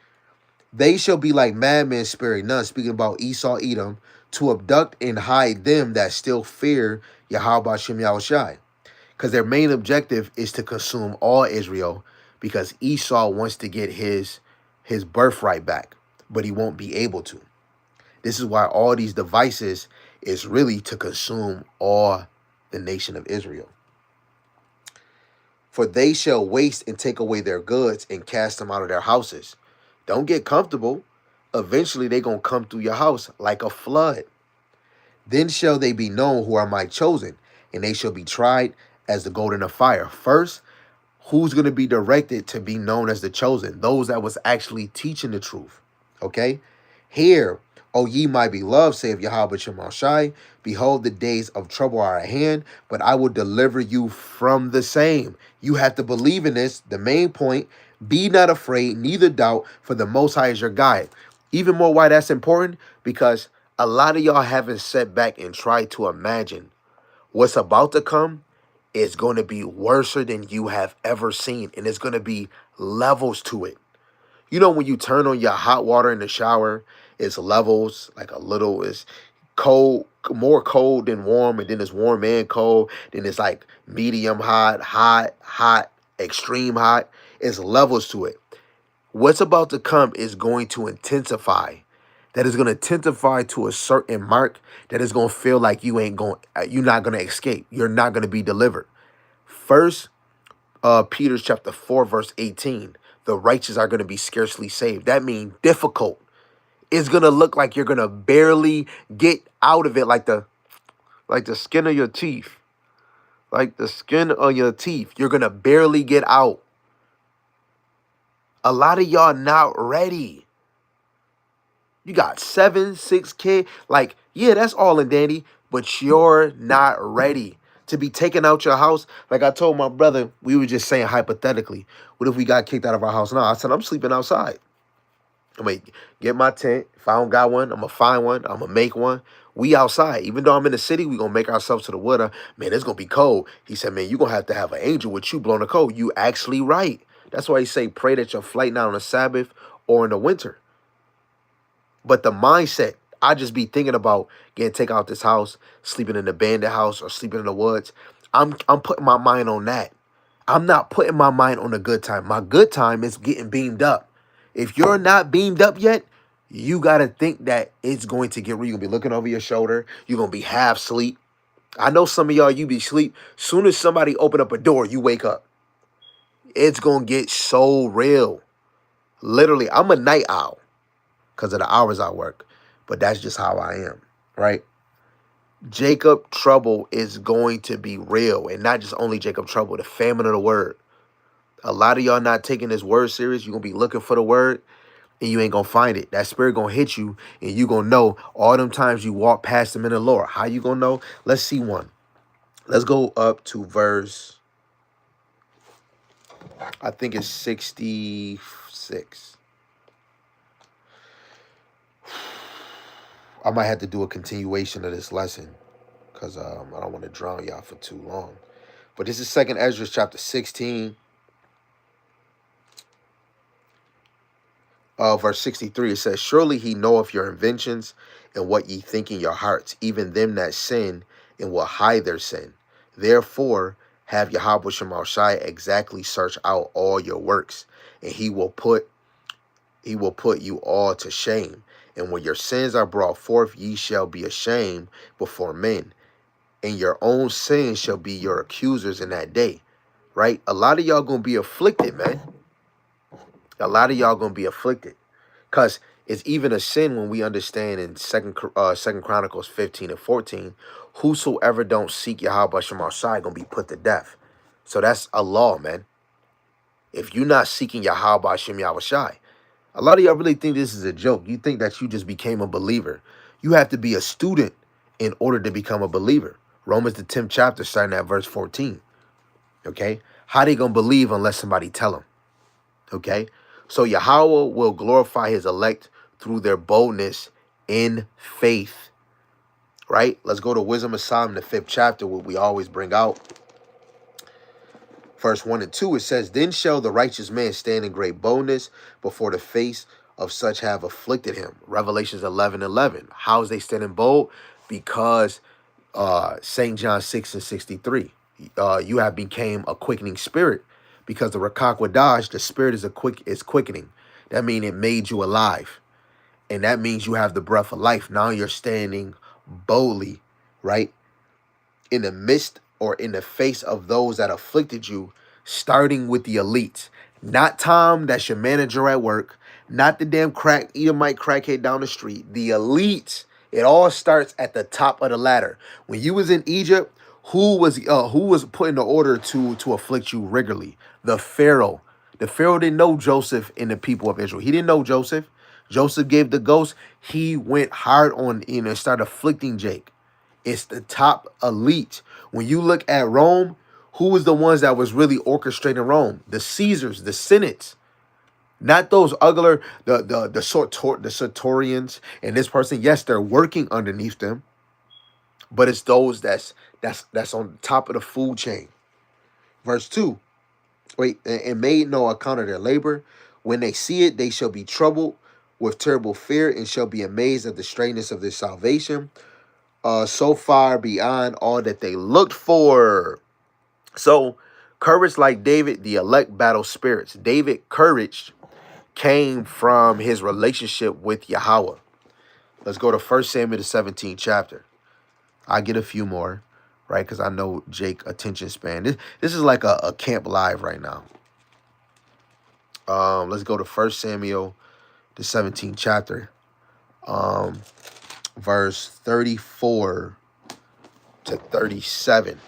They shall be like madmen sparing none, speaking about Esau, Edom, to abduct and hide them that still fear Yahweh Shem Yahushai. Because their main objective is to consume all Israel, because Esau wants to get his birthright back, but he won't be able to. This is why all these devices is really to consume all the nation of Israel. For they shall waste and take away their goods and cast them out of their houses. Don't get comfortable. Eventually, they're going to come through your house like a flood. Then shall they be known who are my chosen, and they shall be tried as the gold in the fire. First, who's going to be directed to be known as the chosen? Those that was actually teaching the truth. Okay? Hear, O ye my beloved, saith Yahweh Shemashai, behold, the days of trouble are at hand, but I will deliver you from the same. You have to believe in this. The main point, be not afraid, neither doubt, for the Most High is your guide. Even more why that's important, because a lot of y'all haven't sat back and tried to imagine what's about to come is going to be worse than you have ever seen, and it's going to be levels to it. You know, when you turn on your hot water in the shower, it's levels, like a little, it's cold, more cold than warm, and then it's warm and cold. Then it's like medium hot, hot, extreme hot. It's levels to it. What's about to come is going to intensify. That is going to intensify to a certain mark that is going to feel like you're not going to escape. You're not going to be delivered. First, Peter chapter 4, verse 18. The righteous are going to be scarcely saved. That means difficult. It's going to look like you're going to barely get out of it, like the skin of your teeth. Like the skin of your teeth. You're going to barely get out. A lot of y'all not ready. You got 7, 6 kids. Like, yeah, that's all and dandy, but you're not ready to be taken out your house. Like I told my brother, we were just saying hypothetically, what if we got kicked out of our house now? I said, I'm sleeping outside. I'm going to get my tent. If I don't got one, I'm going to find one. I'm going to make one. We outside. Even though I'm in the city, we going to make ourselves to the water. Man, it's going to be cold. He said, man, you're going to have an angel with you blowing the cold. You actually right. That's why he say pray that your flight not on the Sabbath or in the winter. But the mindset, I just be thinking about getting taken out this house, sleeping in the abandoned house or sleeping in the woods. I'm putting my mind on that. I'm not putting my mind on the good time. My good time is getting beamed up. If you're not beamed up yet, you got to think that it's going to get real. You're going to be looking over your shoulder. You're going to be half asleep. I know some of y'all, you be asleep. Soon as somebody open up a door, you wake up. It's going to get so real. Literally, I'm a night owl because of the hours I work. But that's just how I am, right? Jacob trouble is going to be real. And not just only Jacob trouble, the famine of the word. A lot of y'all not taking this word serious. You're going to be looking for the word and you ain't going to find it. That spirit going to hit you and you going to know all them times you walk past them in the Lord. How you going to know? Let's see one. Let's go up to verse, I think it's 66. I might have to do a continuation of this lesson because I don't want to drown y'all for too long. But this is Second Ezra chapter 16, verse 63. It says, "Surely he knoweth your inventions and what ye think in your hearts, even them that sin and will hide their sin. Therefore have Yahweh Shemar Shai exactly search out all your works, and he will put you all to shame. And when your sins are brought forth, ye shall be ashamed before men, and your own sins shall be your accusers in that day." Right? A lot of y'all gonna be afflicted, man. A lot of y'all gonna be afflicted. Because it's even a sin when we understand in Second Chronicles 15 and 14, whosoever don't seek Yahweh Shemar Shai gonna be put to death. So that's a law, man. If you're not seeking Yahweh Shem Yahweh Shai, a lot of y'all really think this is a joke. You think that you just became a believer. You have to be a student in order to become a believer. Romans the 10th chapter, starting at verse 14. Okay? How they gonna believe unless somebody tell them? Okay? So Yahweh will glorify his elect through their boldness in faith. Right? Let's go to Wisdom of Solomon, the 5th chapter, what we always bring out. Verse 1 and 2, it says, "Then shall the righteous man stand in great boldness before the face of such have afflicted him." Revelations 11:11. How is they standing bold? Because St. John 6 and 63. You have became a quickening spirit, because the Rakak Wadash, the spirit is quickening. That means it made you alive. And that means you have the breath of life. Now you're standing boldly, right? In the midst or in the face of those that afflicted you, starting with the elites. Not Tom, that's your manager at work, not the damn Edomite crackhead down the street. The elites. It all starts at the top of the ladder. When you was in Egypt, who was put in the order to afflict you regularly? The Pharaoh. The Pharaoh didn't know Joseph and the people of Israel. He didn't know Joseph. Joseph gave the ghost. He went hard on and started afflicting Jake. It's the top elite. When you look at Rome, who was the ones that was really orchestrating Rome? The Caesars, the Senates, not those ugly, the Sartorians and this person. Yes, they're working underneath them, but it's those that's on top of the food chain. Verse 2. Wait, and made no account of their labor. When they see it, they shall be troubled with terrible fear and shall be amazed at the straightness of their salvation. So far beyond all that they looked for. So, courage like David, the elect battle spirits. David courage came from his relationship with Yahweh. Let's go to 1 Samuel, the 17th chapter. I get a few more, right? Because I know Jake attention span. This is like a camp live right now. Let's go to 1 Samuel, the 17th chapter. Verse 34 to 37.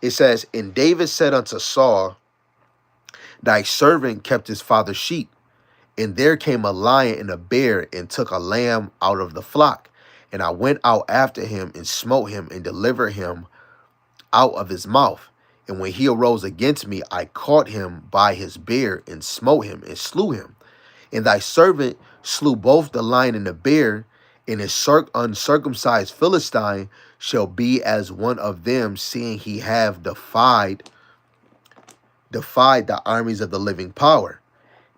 It says, "And David said unto Saul, Thy servant kept his father's sheep, and there came a lion and a bear and took a lamb out of the flock. And I went out after him and smote him and delivered him out of his mouth. And when he arose against me, I caught him by his beard and smote him and slew him. And thy servant slew both the lion and the bear, and his uncircumcised Philistine shall be as one of them, seeing he have defied the armies of the living power.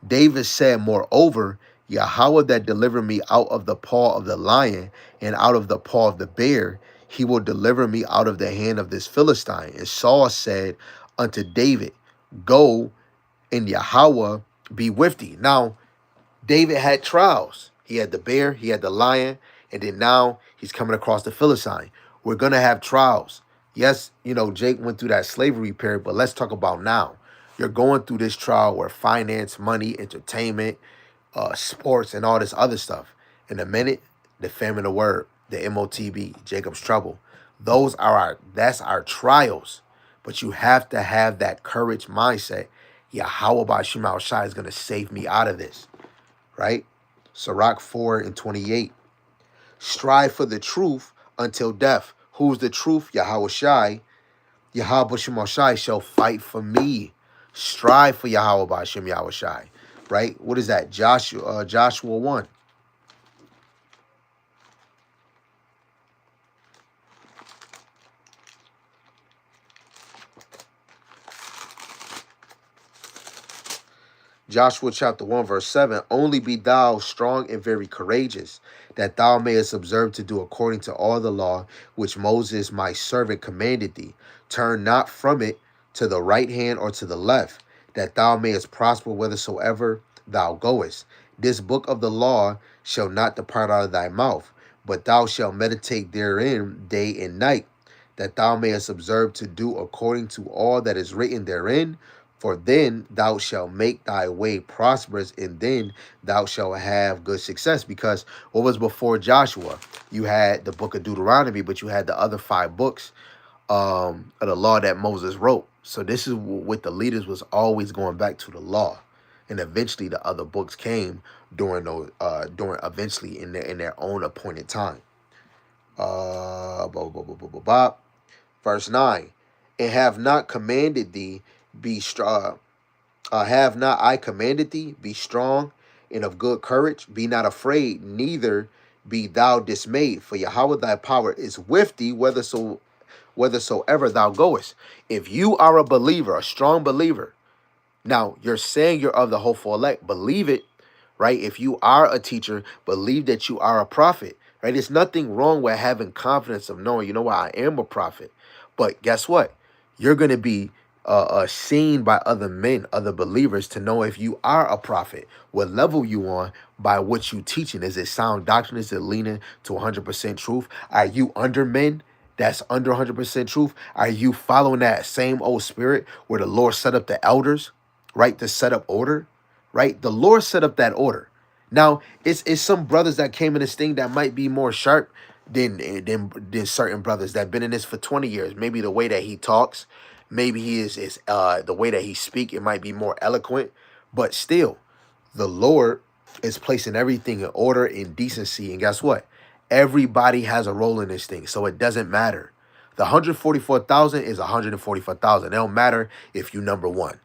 David said, Moreover, Yahweh that delivered me out of the paw of the lion and out of the paw of the bear, he will deliver me out of the hand of this Philistine. And Saul said unto David, Go, and Yahweh be with thee." Now, David had trials. He had the bear, he had the lion, and then now he's coming across the Philistine. We're going to have trials. Yes, Jake went through that slavery period, but let's talk about now. You're going through this trial where finance, money, entertainment, sports, and all this other stuff. In a minute, the famine of word, the MOTB, Jacob's trouble. That's our trials. But you have to have that courage mindset. Yahweh Ba'Shim Shai is going to save me out of this. Right? Sirach 4 and 28. "Strive for the truth until death." Who's the truth? Yahweh Shai. Yahweh Shema Shai shall fight for me. Strive for Yahweh Ba'Shem Yahweh Shai. Right? What is that? Joshua 1. Joshua chapter 1, verse 7, only be thou strong and very courageous, that thou mayest observe to do according to all the law which Moses my servant commanded thee. Turn not from it to the right hand or to the left, that thou mayest prosper whithersoever thou goest. This book of the law shall not depart out of thy mouth, but thou shalt meditate therein day and night, that thou mayest observe to do according to all that is written therein. For then thou shalt make thy way prosperous, and then thou shalt have good success. Because what was before Joshua? You had the book of Deuteronomy, but you had the other 5 books of the law that Moses wrote. So this is what the leaders was always going back to, the law, and eventually the other books came during those during eventually in their own appointed time. Verse 9, and have not commanded thee be strong. Have not I commanded thee, be strong and of good courage, be not afraid, neither be thou dismayed, for Yahweh thy power is with thee, whithersoever thou goest. If you are a believer, a strong believer, now you're saying you're of the hopeful elect, believe it, right? If you are a teacher, believe that you are a prophet, right? There's nothing wrong with having confidence of knowing, you know what, I am a prophet. But guess what? You're going to be seen by other men, other believers, to know if you are a prophet, what level you on by what you teaching. Is it sound doctrine? Is it leaning to 100% truth? Are you under men that's under 100% truth? Are you following that same old spirit where the Lord set up the elders, right, to set up order, right? The Lord set up that order. Now, it's some brothers that came in this thing that might be more sharp than certain brothers that been in this for 20 years. Maybe the way that he talks, maybe he is the way that he speak, it might be more eloquent, but still, the Lord is placing everything in order, in decency, and guess what? Everybody has a role in this thing, so it doesn't matter. The 144,000 is 144,000. It don't matter if you number 1,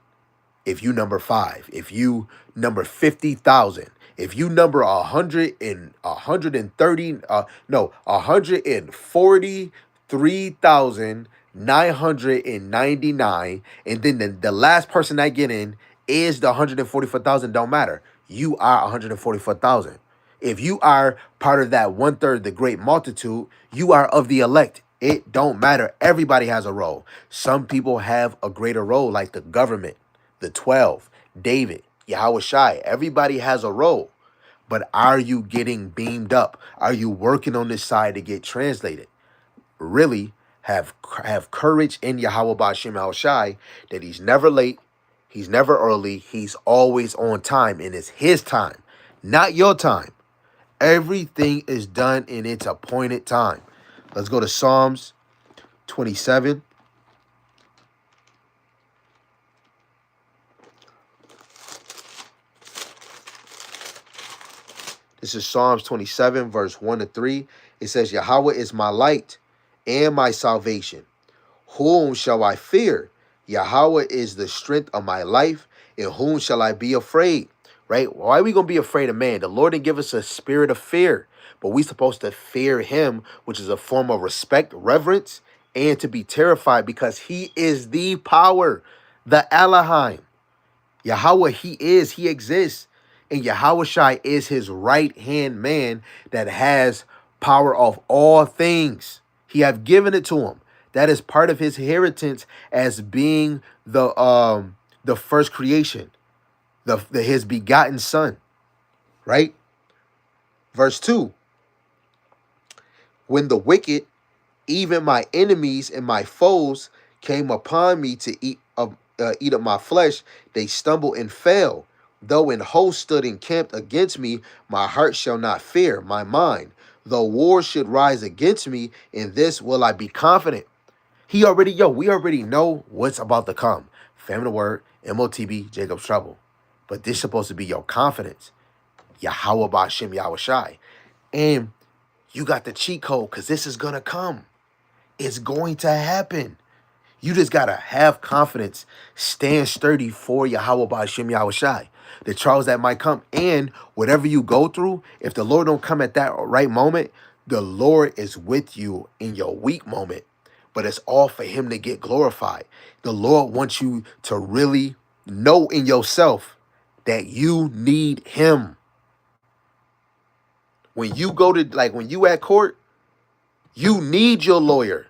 if you number 5, if you number 50,000, if you number 143,999, and then the last person that get in is the 144,000, don't matter. You are 144,000. If you are part of that 1/3, the great multitude, you are of the elect. It don't matter. Everybody has a role. Some people have a greater role, like the government, the 12, David, Yahweh Shai. Everybody has a role. But are you getting beamed up? Are you working on this side to get translated? Really have courage in Yahweh Ba'ashem Yahweh Shai, that he's never late, he's never early, he's always on time, and it's his time, not your time. Everything is done in its appointed time. Let's go to Psalms 27. This is Psalms 27, verse 1 to 3. It says, Yahweh is my light and my salvation. Whom shall I fear? Yahweh is the strength of my life. In whom shall I be afraid? Right? Why are we going to be afraid of man? The Lord didn't give us a spirit of fear, but we're supposed to fear him, which is a form of respect, reverence, and to be terrified because he is the power, the Elohim. Yahweh, he exists. And Yahweh Shai is his right-hand man that has power of all things. He have given it to him. That is part of his inheritance as being the first creation, his begotten son, right? Verse 2, when the wicked, even my enemies and my foes, came upon me to eat up my flesh, they stumbled and fell. Though an host stood encamped against me, my heart shall not fear, my mind. Though war should rise against me, in this will I be confident. We already know what's about to come. Famine of word, MOTB, Jacob's trouble. But this is supposed to be your confidence. Yahweh Ba'ashem Yahweh Shai. And you got the cheat code, because this is going to come. It's going to happen. You just got to have confidence. Stand sturdy for Yahweh Ba'ashem Yahweh Shai. The trials that might come, and whatever you go through, if the Lord don't come at that right moment, the Lord is with you in your weak moment. But it's all for him to get glorified. The Lord wants you to really know in yourself that you need him. When you go to, like, when you at court, you need your lawyer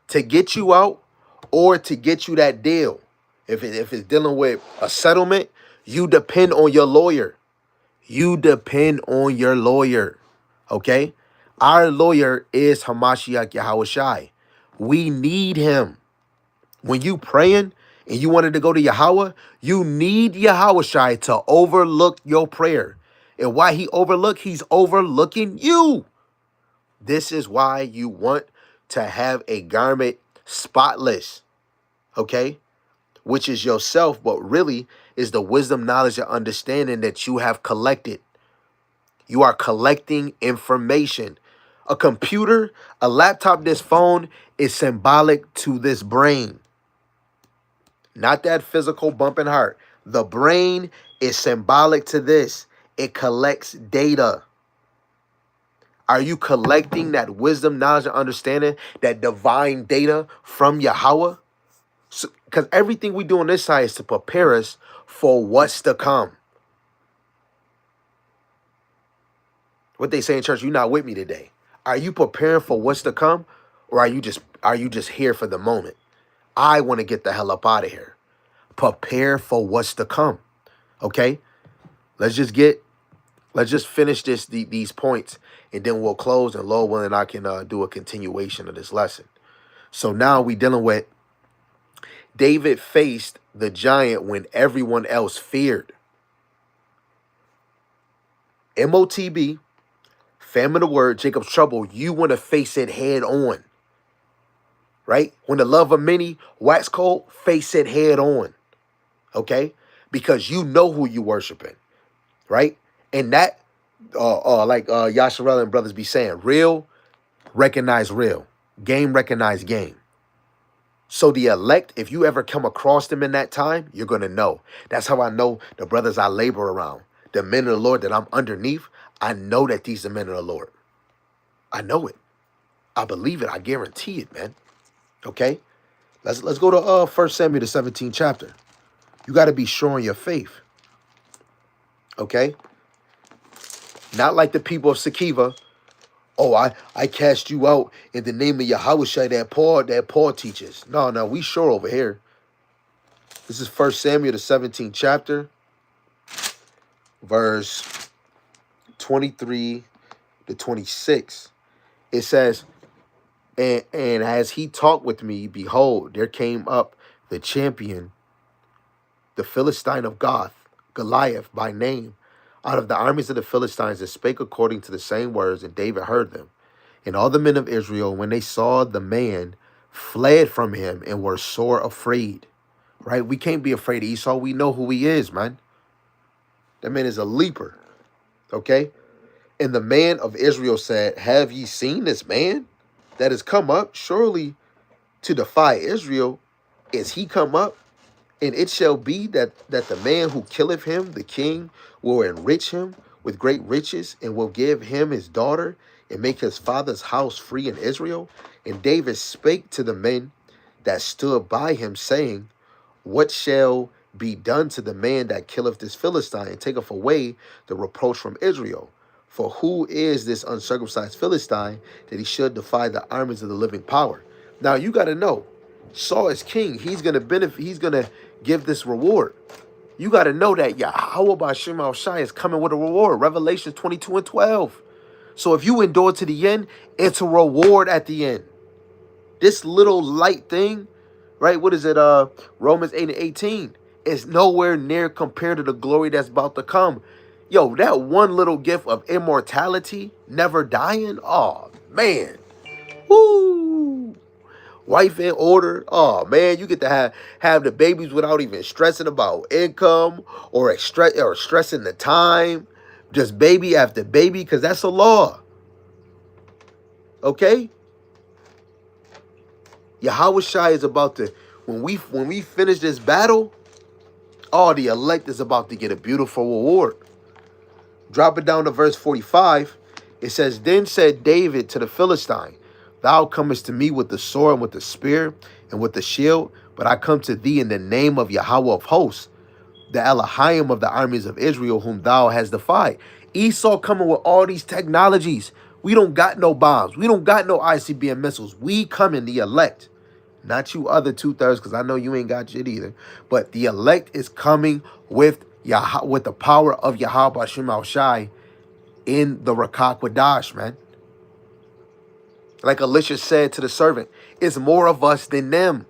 to get you out or to get you that deal. If it's dealing with a settlement, you depend on your lawyer. You depend on your lawyer. Okay? Our lawyer is Hamashiach Yahushai. We need him. When you praying and you wanted to go to Yahweh, you need Yahushai to overlook your prayer. And why he overlook? He's overlooking you. This is why you want to have a garment spotless, okay? Which is yourself, but really is the wisdom, knowledge, and understanding that you have collected. You are collecting information. A computer, a laptop, this phone is symbolic to this brain. Not that physical bumping heart. The brain is symbolic to this. It collects data. Are you collecting that wisdom, knowledge, and understanding, that divine data from Yahweh? Because everything we do on this side is to prepare us for what's to come. What they say in church, you're not with me today. Are you preparing for what's to come? Or are you just here for the moment? I want to get the hell up out of here. Prepare for what's to come. Okay? Let's just finish these points, and then we'll close, and Lord willing, I can do a continuation of this lesson. So now we dealing with David faced the giant when everyone else feared. MOTB, famine of the word, Jacob's trouble, you want to face it head on. Right? When the love of many wax cold, face it head on. Okay? Because you know who you worshiping. Right? And that, like Yasharella and brothers be saying, real, recognize real. Game, recognize game. So the elect, if you ever come across them in that time, you're going to know. That's how I know the brothers I labor around, the men of the Lord that I'm underneath. I know that these are men of the Lord. I know it. I believe it. I guarantee it, man. Okay? Let's go to 1 Samuel, the 17th chapter. You got to be sure in your faith. Okay? Not like the people of Sikiva. Oh, I cast you out in the name of Yahushua that Paul teaches. No, we sure over here. This is 1 Samuel, the 17th chapter, verse 23 to 26. It says, and as he talked with me, behold, there came up the champion, the Philistine of Goth, Goliath by name, out of the armies of the Philistines, that spake according to the same words, and David heard them. And all the men of Israel, when they saw the man, fled from him and were sore afraid. Right? We can't be afraid of Esau. We know who he is, man. That man is a leaper. Okay? And the man of Israel said, have ye seen this man that has come up? Surely to defy Israel is he come up? And it shall be that the man who killeth him, the king, will enrich him with great riches, and will give him his daughter, and make his father's house free in Israel. And David spake to the men that stood by him, saying, what shall be done to the man that killeth this Philistine, and taketh away the reproach from Israel? For who is this uncircumcised Philistine, that he should defy the armies of the living power? Now you got to know, Saul is king. He's going to benefit. He's going to give this reward. You got to know that Yahweh B'Shem Al-Shai is coming with a reward. Revelation 22 and 12. So if you endure to the end, it's a reward at the end. This little light thing, right? What is it? Romans 8 and 18 is nowhere near compared to the glory that's about to come. Yo, that one little gift of immortality, never dying. Oh, man. Woo. Wife in order. Oh, man, you get to have the babies without even stressing about income or stressing the time. Just baby after baby, because that's a law. Okay? Yahweh Shai is about to, when we finish this battle, all the elect is about to get a beautiful reward. Drop it down to verse 45. It says, then said David to the Philistine, thou comest to me with the sword and with the spear and with the shield, but I come to thee in the name of Yahweh of hosts, the Elohim of the armies of Israel, whom thou hast defied. Esau coming with all these technologies. We don't got no bombs. We don't got no ICBM missiles. We coming, the elect. Not you other two-thirds, because I know you ain't got shit either. But the elect is coming with with the power of Yahweh Bashim Al Shai in the Rakak Wadash, man. Like Elisha said to the servant, it's more of us than them.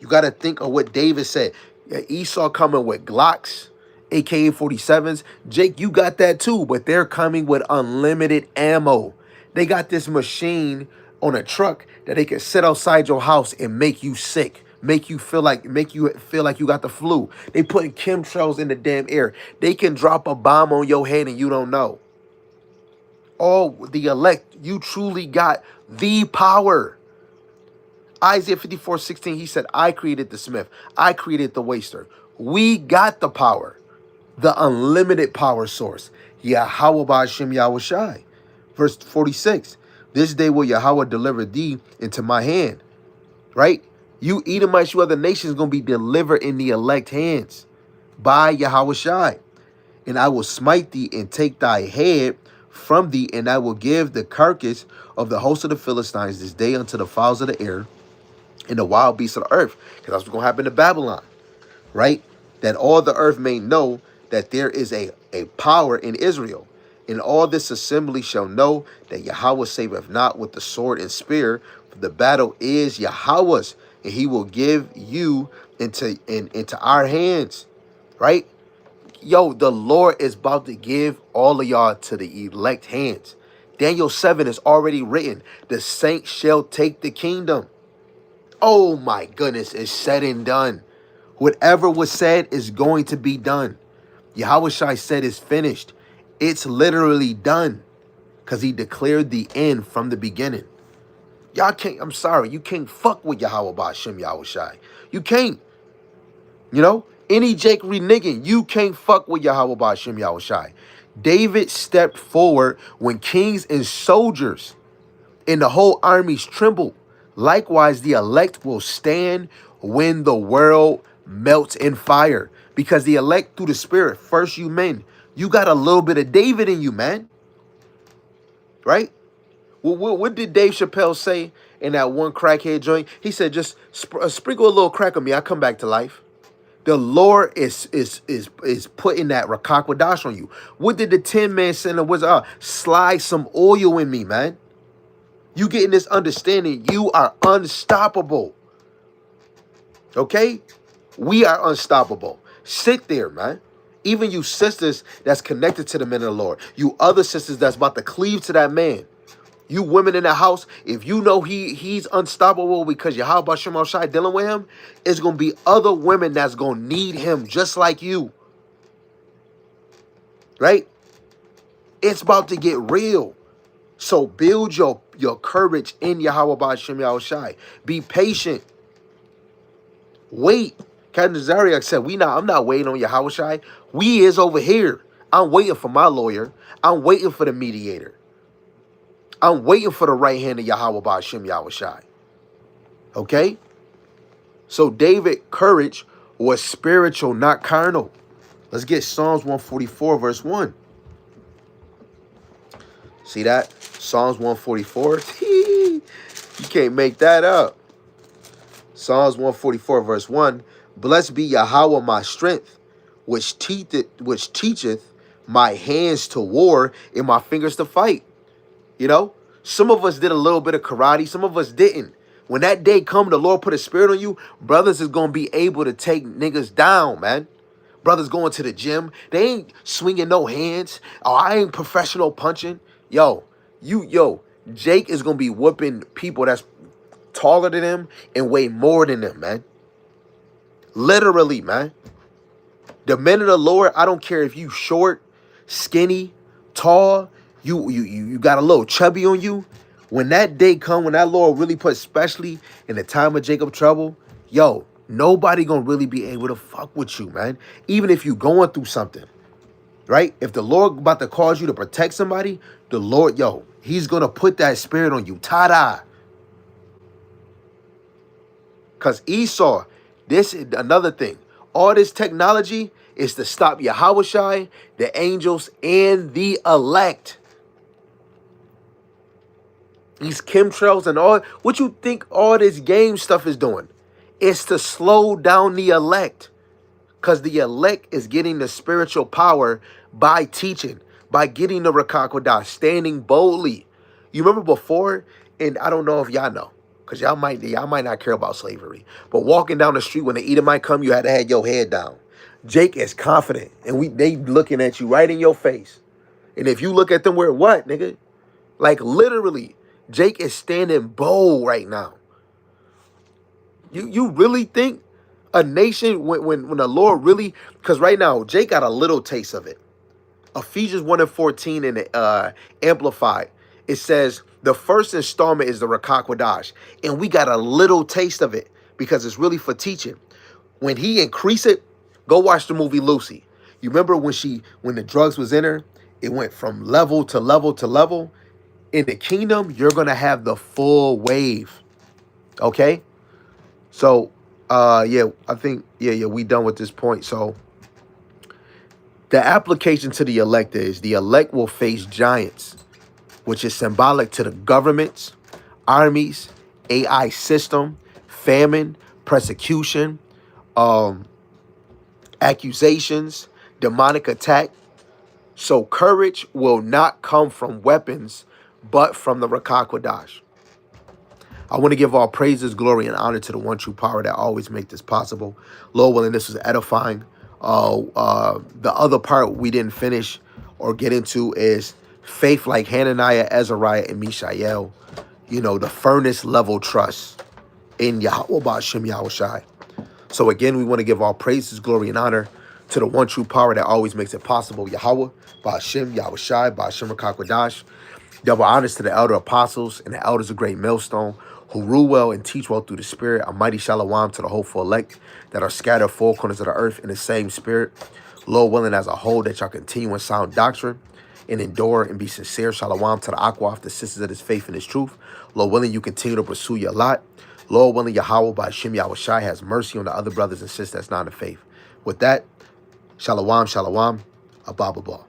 You got to think of what David said. Yeah, Esau coming with Glocks, AK-47s. Jake, you got that too, but they're coming with unlimited ammo. They got this machine on a truck that they can sit outside your house and make you sick, make you feel like you got the flu. They putting chemtrails in the damn air. They can drop a bomb on your head and you don't know. All the elect, you truly got the power. Isaiah 54:16, he said, I created the smith. I created the waster. We got the power, the unlimited power source. Yahweh Ba'ashem Yahushai. Verse 46, this day will Yahweh deliver thee into my hand. Right? You Edomites, you other nations, going to be delivered in the elect hands by Yahushai. And I will smite thee and take thy head from thee, and I will give the carcass of the host of the Philistines this day unto the fowls of the air and the wild beasts of the earth. Because that's what's going to happen to Babylon, right? That all the earth may know that there is a power in Israel. And all this assembly shall know that Yahweh saveth not with the sword and spear, for the battle is Yahweh's, and he will give you into our hands, right? Yo, the Lord is about to give all of y'all to the elect hands. Daniel 7 is already written. The saints shall take the kingdom. Oh my goodness, it's said and done. Whatever was said is going to be done. Yahushua said it's finished. It's literally done. Because he declared the end from the beginning. Y'all can't, I'm sorry, you can't fuck with Yahweh Ba'ashem Yahushua. You can't. You know? Any Jake reneging, you can't fuck with Yahweh Ba'ashem Yahushua. David stepped forward when kings and soldiers and the whole armies trembled. Likewise, the elect will stand when the world melts in fire. Because the elect through the spirit, first you men, you got a little bit of David in you, man. Right? What did Dave Chappelle say in that one crackhead joint? He said, just sprinkle a little crack on me, I'll come back to life. The Lord is putting that Rakak Wadash on you. What did the 10-man sinner was? Slide some oil in me, man. You getting this understanding, you are unstoppable. Okay? We are unstoppable. Sit there, man. Even you sisters that's connected to the men of the Lord. You other sisters that's about to cleave to that man. You women in the house, if you know he's unstoppable because Yahweh Ba'ashem Shai dealing with him, it's going to be other women that's going to need him just like you. Right? It's about to get real. So build your courage in Yahweh Ba'ashem Yahushai. Be patient. Wait. Captain Zariak said, I'm not waiting on Yahushai. We is over here. I'm waiting for my lawyer. I'm waiting for the mediator. I'm waiting for the right hand of Yahweh Ba'ashem Yahushai. Okay? So David's courage was spiritual, not carnal. Let's get Psalms 144, verse 1. See that? Psalms 144. You can't make that up. Psalms 144, verse 1. Blessed be Yahweh my strength, which teacheth my hands to war and my fingers to fight. You know? Some of us did a little bit of karate. Some of us didn't. When that day come, the Lord put a spirit on you, brothers is going to be able to take niggas down, man. Brothers going to the gym. They ain't swinging no hands. Oh, I ain't professional punching. Yo, Jake is going to be whooping people that's taller than him and way more than them, man. Literally, man. The men of the Lord, I don't care if you short, skinny, tall, you got a little chubby on you. When that day come, when that Lord really put, especially in the time of Jacob trouble, yo, nobody gonna really be able to fuck with you, man. Even if you going through something, right? If the Lord about to cause you to protect somebody, the Lord, yo, he's gonna put that spirit on you. Ta-da. Because Esau, this is another thing. All this technology is to stop Yahushai, the angels, and the elect. These chemtrails and all, what you think all this game stuff is doing? It's to slow down the elect. Because the elect is getting the spiritual power by teaching, by getting the Rakakwada, standing boldly. You remember before, and I don't know if y'all know, because y'all might not care about slavery, but walking down the street when the Edomite come, you had to have your head down. Jake is confident, and they looking at you right in your face. And if you look at them, we're what, nigga? Like literally, Jake is standing bold right now. You really think a nation when the Lord really, because right now Jake got a little taste of it. Ephesians 1:14 in the Amplified, it says the first installment is the Rakakwadash, and we got a little taste of it because it's really for teaching. When he increase it, go watch the movie Lucy. You remember when the drugs was in her, it went from level to level to level. In the kingdom, you're gonna have the full wave. Okay? So yeah, I think we done with this point. So the application to the elect is the elect will face giants, which is symbolic to the governments, armies, AI system, famine, persecution, accusations, demonic attack. So courage will not come from weapons, but from the Rakakwadash. I want to give all praises, glory, and honor to the one true power that always make this possible. Lord willing, this was edifying. The other part we didn't finish or get into is faith like Hananiah, Azariah, and Mishael. You know, the furnace level trust in Yahweh Ba'ashem Yahushai. So again, we want to give all praises, glory, and honor to the one true power that always makes it possible. Yahweh Ba'ashem Yahushai, Ba'ashem Rakakwadash. Double honors to the elder apostles and the elders of Great Millstone who rule well and teach well through the Spirit. A mighty shalom to the hopeful elect that are scattered four corners of the earth in the same Spirit. Lord willing, as a whole, that y'all continue in sound doctrine and endure and be sincere. Shalom to the Akwaf, the sisters of this faith and this truth. Lord willing, you continue to pursue your lot. Lord willing, Yahweh by Shem Yahushai has mercy on the other brothers and sisters that's not in the faith. With that, shalom, shalom, abababa.